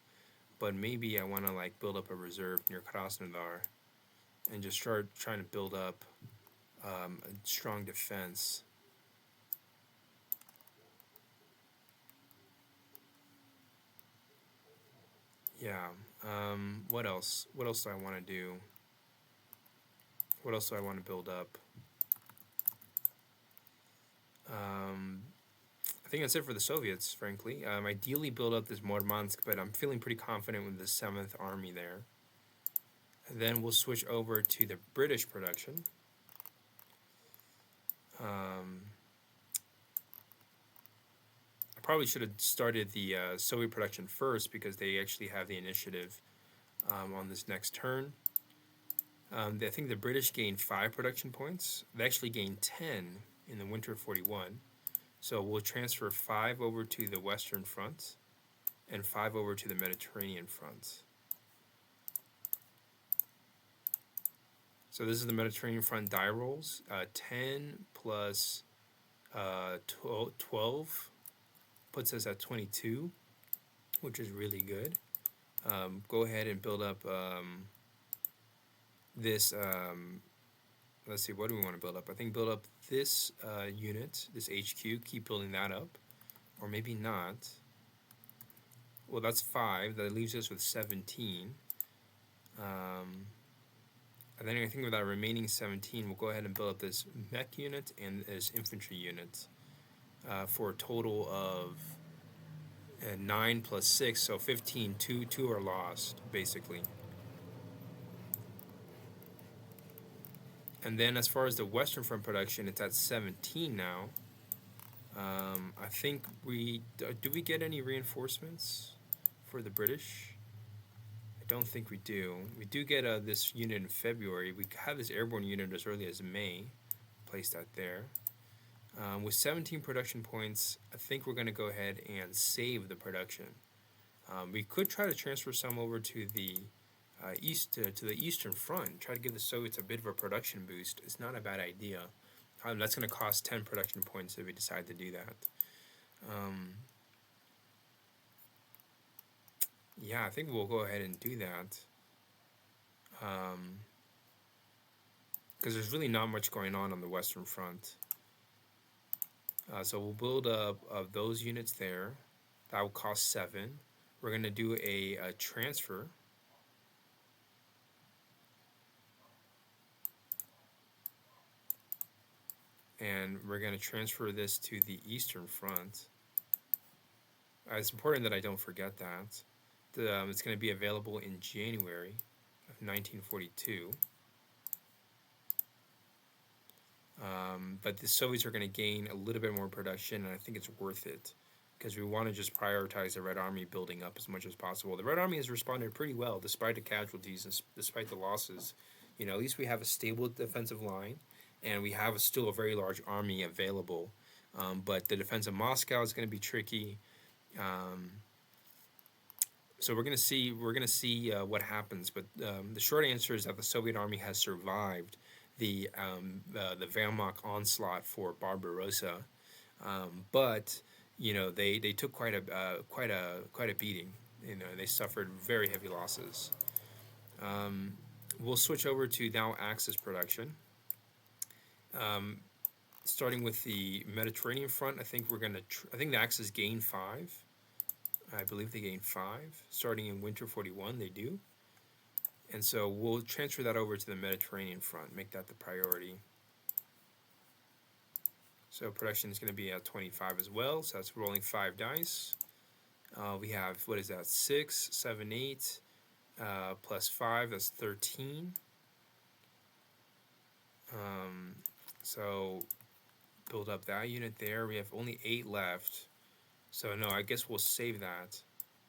but maybe I want to build up a reserve near Krasnodar, and just start trying to build up a strong defense. Yeah. What else? What else do I want to do? What else do I want to build up? I think that's it for the Soviets, frankly. Ideally build up this Murmansk, but I'm feeling pretty confident with the 7th Army there. And then we'll switch over to the British production. I probably should have started the Soviet production first because they actually have the initiative on this next turn. I think the British gained 5 production points. They actually gained 10 in the winter 41. So we'll transfer 5 over to the Western Front and 5 over to the Mediterranean Front. So this is the Mediterranean front die rolls. 10 plus 12 puts us at 22, which is really good. Go ahead and build up this. Let's see, what do we want to build up? I think build up this unit, this HQ. Keep building that up, or maybe not. Well, that's 5. That leaves us with 17. And then I think with our remaining 17, we'll go ahead and build up this mech unit and this infantry unit for a total of 9 plus 6, so 15. Two are lost, basically. And then as far as the Western Front production, it's at 17 now. I think do we get any reinforcements for the British? I don't think we do. We do get this unit in February. We have this airborne unit as early as May. Place that there. With 17 production points, I think we're going to go ahead and save the production. We could try to transfer some over to the to the Eastern Front. Try to give the Soviets a bit of a production boost. It's not a bad idea. That's going to cost 10 production points if we decide to do that. Yeah, I think we'll go ahead and do that. Because there's really not much going on the Western Front. So we'll build up of those units there. That will cost 7. We're going to do a transfer. And we're going to transfer this to the Eastern Front. It's important that I don't forget that. It's going to be available in January of 1942. But the Soviets are going to gain a little bit more production, and I think it's worth it because we want to just prioritize the Red Army building up as much as possible. The Red Army has responded pretty well despite the casualties and despite the losses. You know, at least we have a stable defensive line, and we have still a very large army available. But the defense of Moscow is going to be tricky. So we're going to see what happens. But the short answer is that the Soviet army has survived the Wehrmacht onslaught for Barbarossa, but you know they took quite a beating. You know, they suffered very heavy losses. We'll switch over to now Axis production. Starting with the Mediterranean front, I think we're gonna. I think the Axis gain 5. I believe they gain 5. Starting in winter 41, they do. And so we'll transfer that over to the Mediterranean front, make that the priority. So production is going to be at 25 as well, so that's rolling 5 dice. We have, what is that, 6, 7, 8, plus 5, that's 13. So build up that unit there. We have only 8 left. So no, I guess we'll save that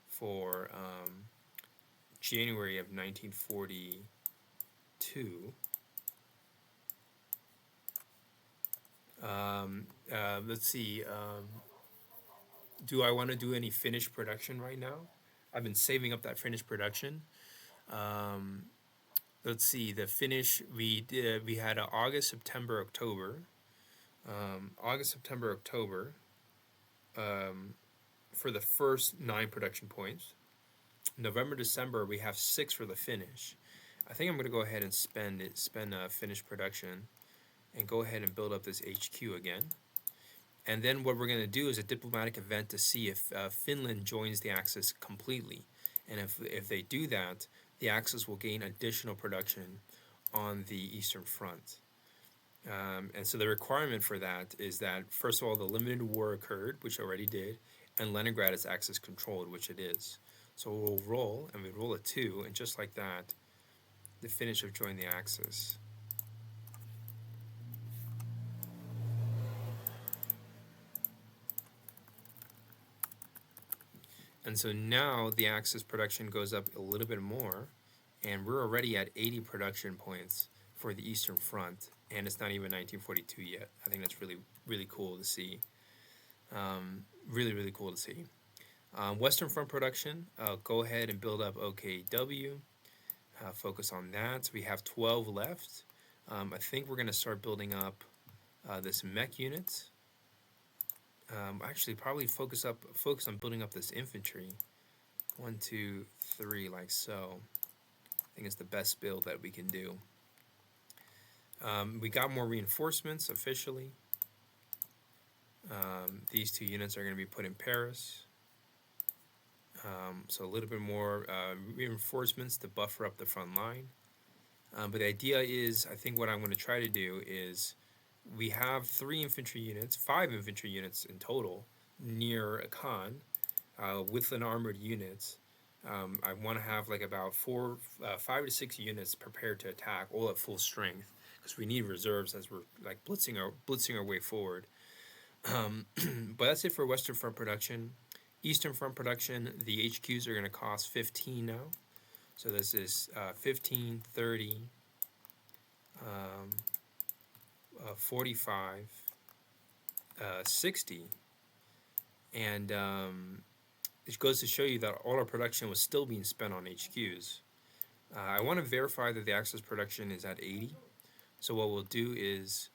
for January of 1942. Let's see. Do I want to do any finished production right now? I've been saving up that finished production. Let's see. The finish we had August, September, October. August, September, October. For the first 9 production points. November, December, we have 6 for the finish. I think I'm going to go ahead and spend finished production and go ahead and build up this HQ again. And then what we're going to do is a diplomatic event to see if Finland joins the Axis completely. And if they do that, the Axis will gain additional production on the Eastern Front. And so the requirement for that is that, first of all, the limited war occurred, which already did, and Leningrad is Axis controlled, which it is. So we'll roll, and we roll a 2, and just like that, the Finnish have joined the Axis. And so now the Axis production goes up a little bit more, and we're already at 80 production points for the Eastern Front, and it's not even 1942 yet. I think that's really, really cool to see. Really, really cool to see. Western Front production, go ahead and build up OKW. Focus on that. So we have 12 left. I think we're going to start building up this mech unit. Actually, probably focus on building up this infantry. 1, 2, 3, like so. I think it's the best build that we can do. We got more reinforcements officially. These 2 units are going to be put in Paris. So a little bit more reinforcements to buffer up the front line. But the idea is, I think what I'm going to try to do is, we have 5 infantry units in total near Khan with an armored units. I want to have like about 5 to 6 units prepared to attack, all at full strength, because we need reserves as we're like blitzing our way forward. But that's it for Western Front production. Eastern Front production, the HQs are going to cost 15 now. So this is 15, 30, 45, 60. And it goes to show you that all our production was still being spent on HQs. I want to verify that the Axis production is at 80. So what we'll do is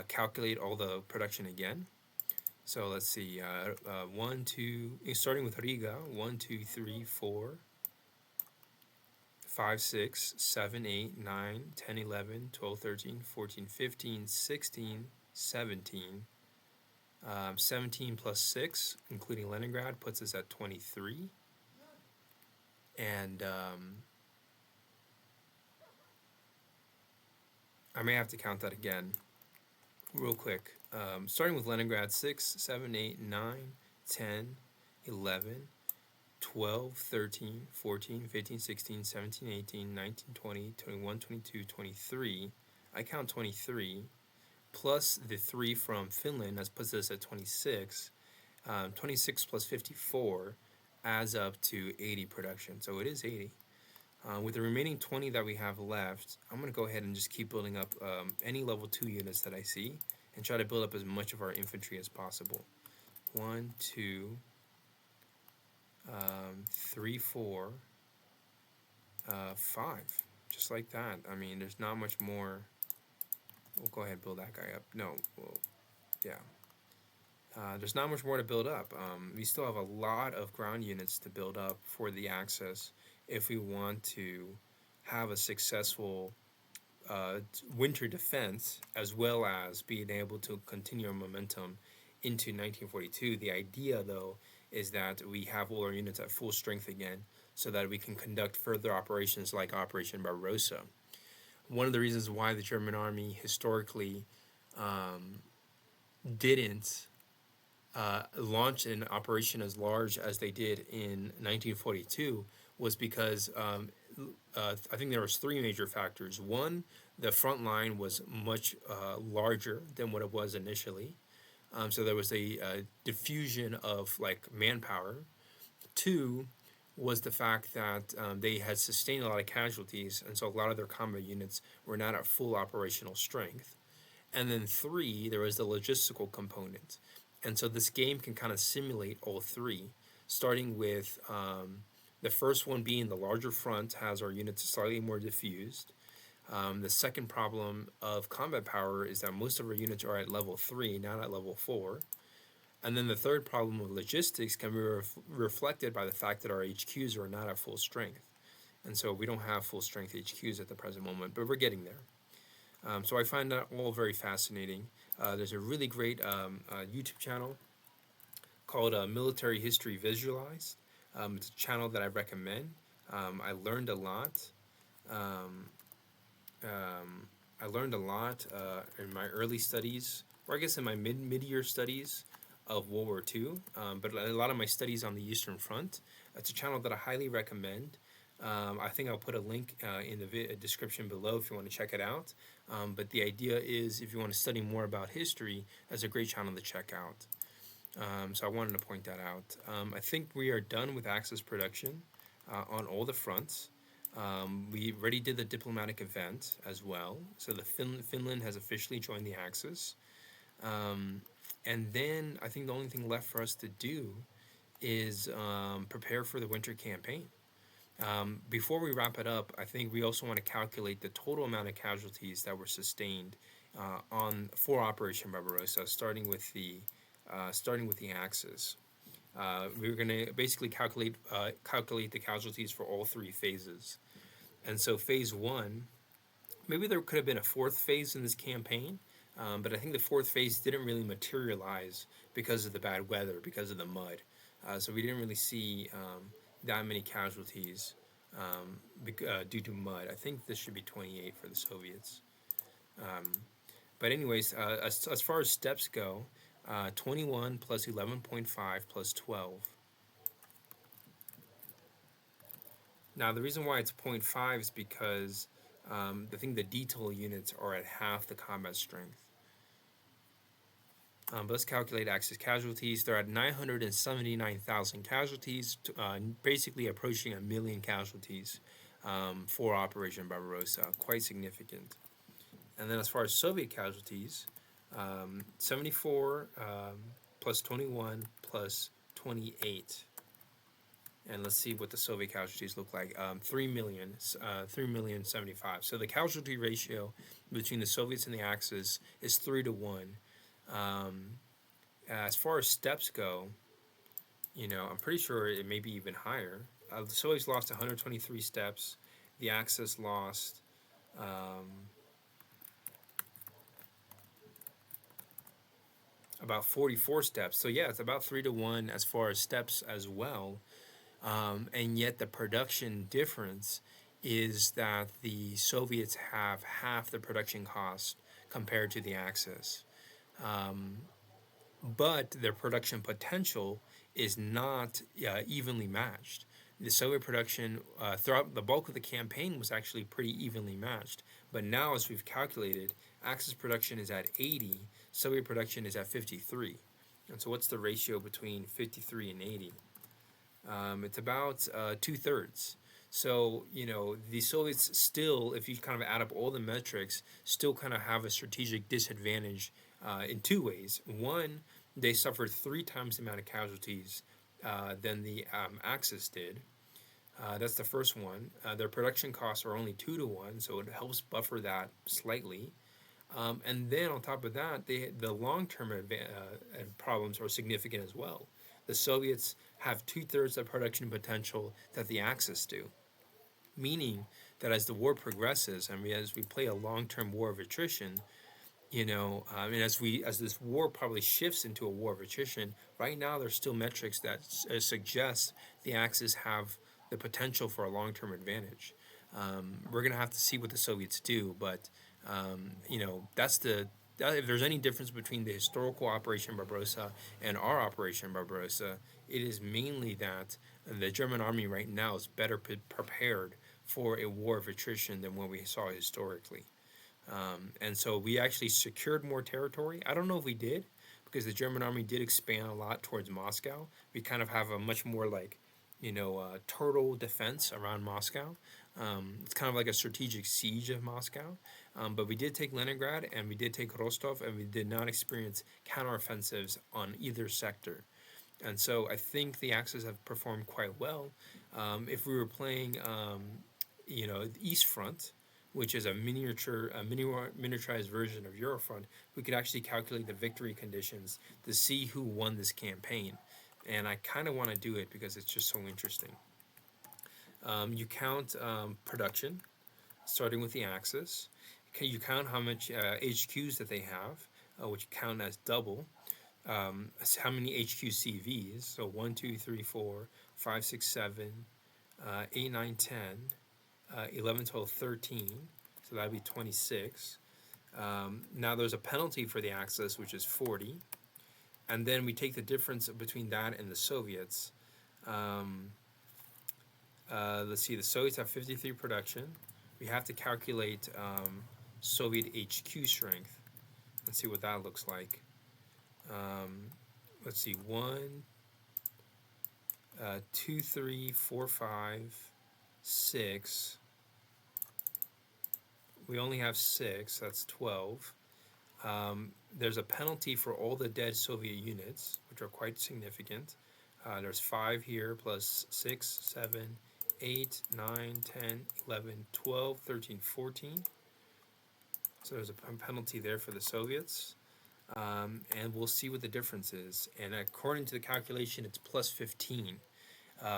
calculate all the production again. So let's see, 1, 2, starting with Riga, 1, 2, 3, 4, 5, 6, 7, 8, 9, 10, 11, 12, 13, 14, 15, 16, 17. 17 plus 6, including Leningrad, puts us at 23. And I may have to count that again real quick. Starting with Leningrad, 6, 7, 8, 9, 10, 11, 12, 13, 14, 15, 16, 17, 18, 19, 20, 21, 22, 23. I count 23, plus the 3 from Finland, that puts us at 26. 26 plus 54 adds up to 80 production, so it is 80. With the remaining 20 that we have left, I'm going to go ahead and just keep building up any level 2 units that I see, and try to build up as much of our infantry as possible. 1, 2, 3, 4, 5, just like that. I mean, there's not much more. We'll go ahead and build that guy up. No, well, yeah. There's not much more to build up. We still have a lot of ground units to build up for the Axis if we want to have a successful winter defense, as well as being able to continue our momentum into 1942. The idea, though, is that we have all our units at full strength again, so that we can conduct further operations like Operation Barbarossa. One of the reasons why the German army historically didn't launch an operation as large as they did in 1942 was because I think there was 3 major factors. One, the front line was much larger than what it was initially. So there was a diffusion of like manpower. 2 was the fact that they had sustained a lot of casualties, and so a lot of their combat units were not at full operational strength. And then 3, there was the logistical component. And so this game can kind of simulate all 3, starting with the first one being the larger front has our units slightly more diffused. The second problem of combat power is that most of our units are at level 3, not at level 4. And then the third problem of logistics can be reflected by the fact that our HQs are not at full strength. And so we don't have full strength HQs at the present moment, but we're getting there. So I find that all very fascinating. There's a really great YouTube channel called Military History Visualized. It's a channel that I recommend. I learned a lot. I learned a lot in my early studies, or I guess in my mid-year studies of World War II, but a lot of my studies on the Eastern Front. It's a channel that I highly recommend. I think I'll put a link in the description below if you want to check it out. But the idea is, if you want to study more about history, that's a great channel to check out. So I wanted to point that out. I think we are done with Axis production on all the fronts. We already did the diplomatic event as well. So the Finland has officially joined the Axis. And then I think the only thing left for us to do is prepare for the winter campaign. Before we wrap it up, I think we also want to calculate the total amount of casualties that were sustained for Operation Barbarossa, starting with the Axis. We're going to basically calculate the casualties for all three phases. And so phase one, maybe there could have been a fourth phase in this campaign, but I think the fourth phase didn't really materialize because of the bad weather, because of the mud. So we didn't really see that many casualties due to mud. I think this should be 28 for the Soviets. But anyways, as far as steps go, 21 plus 11.5 plus 12. Now, the reason why it's 0.5 is because I think the detail units are at half the combat strength. But let's calculate Axis casualties. They're at 979,000 casualties, basically approaching 1 million casualties for Operation Barbarossa, quite significant. And then as far as Soviet casualties, 74 plus 21 plus 28. And let's see what the Soviet casualties look like. 3,075,000. So the casualty ratio between the Soviets and the Axis is 3 to 1. As far as steps go, I'm pretty sure it may be even higher. The Soviets lost 123 steps. The Axis lost about 44 steps. So yeah, it's about 3 to 1 as far as steps as well. And yet the production difference is that the Soviets have half the production cost compared to the Axis. But their production potential is not evenly matched. The Soviet production throughout the bulk of the campaign was actually pretty evenly matched. But now, as we've calculated, Axis production is at 80, Soviet production is at 53. And so what's the ratio between 53 and 80? It's about 2/3. So, the Soviets still, if you kind of add up all the metrics, still kind of have a strategic disadvantage in two ways. One, they suffered 3 times the amount of casualties than the Axis did. That's the first one. Their production costs are only 2 to 1, so it helps buffer that slightly. And then on top of that, the long-term problems are significant as well. The Soviets have 2/3 of production potential that the Axis do, meaning that as the war progresses, as we play a long-term war of attrition, as this war probably shifts into a war of attrition, right now there's still metrics that suggest the Axis have the potential for a long-term advantage. We're going to have to see what the Soviets do, but if there's any difference between the historical Operation Barbarossa and our Operation Barbarossa, it is mainly that the German army right now is better prepared for a war of attrition than what we saw historically. And so we actually secured more territory. I don't know if we did, because the German army did expand a lot towards Moscow. We kind of have a much more turtle defense around Moscow. It's kind of like a strategic siege of Moscow. But we did take Leningrad and we did take Rostov, and we did not experience counteroffensives on either sector. And so I think the Axis have performed quite well. If we were playing, the East Front, which is a miniaturized version of Eurofront, we could actually calculate the victory conditions to see who won this campaign. And I kind of want to do it because it's just so interesting. You count production, starting with the Axis. You count how much HQs that they have, which count as double. How many HQ CVs? So 1, 2, 3, 4, 5, 6, 7, 8, 9, 10, 11, 12, 13. So that'd be 26. Now there's a penalty for the Axis, which is 40. And then we take the difference between that and the Soviets. Let's see, the Soviets have 53 production. We have to calculate Soviet HQ strength. Let's see what that looks like. Let's see, 1, 2, 3, 4, 5, 6. We only have 6, that's 12. There's a penalty for all the dead Soviet units, which are quite significant. There's 5 here, plus 6, 7, 8, 9, 10, 11, 12, 13, 14. So there's a penalty there for the Soviets. And we'll see what the difference is. And according to the calculation, it's plus 15,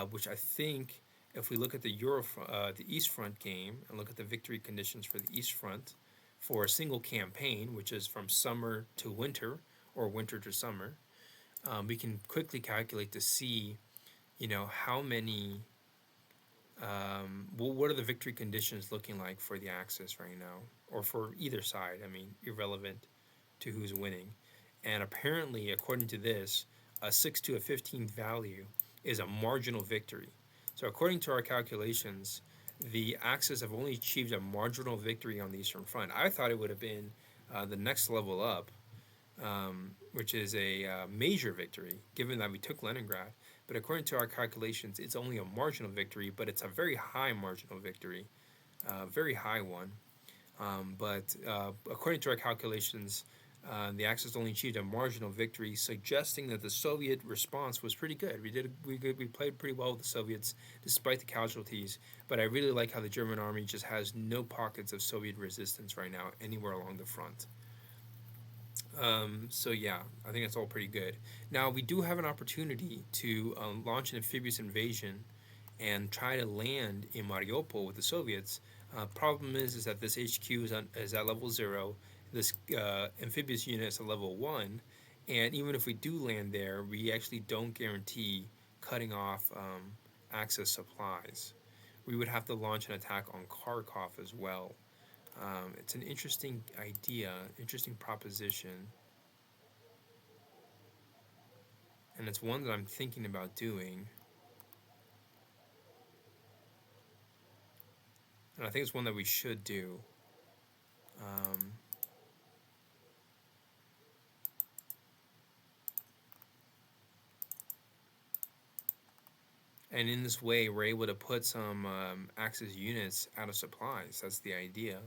which I think if we look at the the East Front game and look at the victory conditions for the East Front for a single campaign, which is from summer to winter or winter to summer, we can quickly calculate to see, how many, what are the victory conditions looking like for the Axis right now, or for either side. I mean, irrelevant to who's winning. And apparently, according to this, a 6 to a 15 value is a marginal victory. So according to our calculations, the Axis have only achieved a marginal victory on the Eastern Front. I thought it would have been the next level up, which is a major victory, given that we took Leningrad. But according to our calculations, it's only a marginal victory, but it's a very high marginal victory, very high one. But according to our calculations, the Axis only achieved a marginal victory, suggesting that the Soviet response was pretty good. We played pretty well with the Soviets despite the casualties. But I really like how the German army just has no pockets of Soviet resistance right now anywhere along the front. So yeah, I think it's all pretty good. Now we do have an opportunity to launch an amphibious invasion and try to land in Mariupol with the Soviets. Problem is that this HQ is at level 0. This amphibious unit is at level 1, and even if we do land there, we actually don't guarantee cutting off Axis supplies. We would have to launch an attack on Kharkov as well. It's an interesting idea, interesting proposition, and it's one that I'm thinking about doing. And I think it's one that we should do. And in this way, we're able to put some Axis units out of supplies. That's the idea.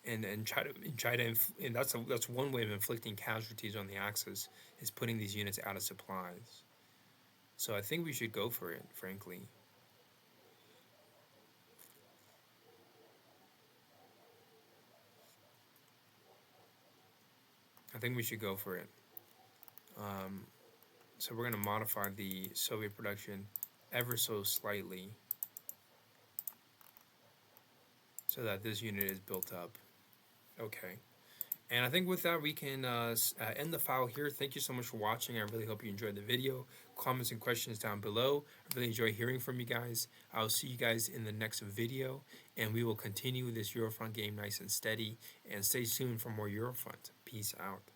And that's one way of inflicting casualties on the Axis, is putting these units out of supplies. So I think we should go for it, frankly. I think we should go for it. So we're going to modify the Soviet production ever so slightly so that this unit is built up. Okay. And I think with that, we can end the file here. Thank you so much for watching. I really hope you enjoyed the video. Comments and questions down below. I really enjoy hearing from you guys. I'll see you guys in the next video, and we will continue this Eurofront game nice and steady. And stay tuned for more Eurofront. Peace out.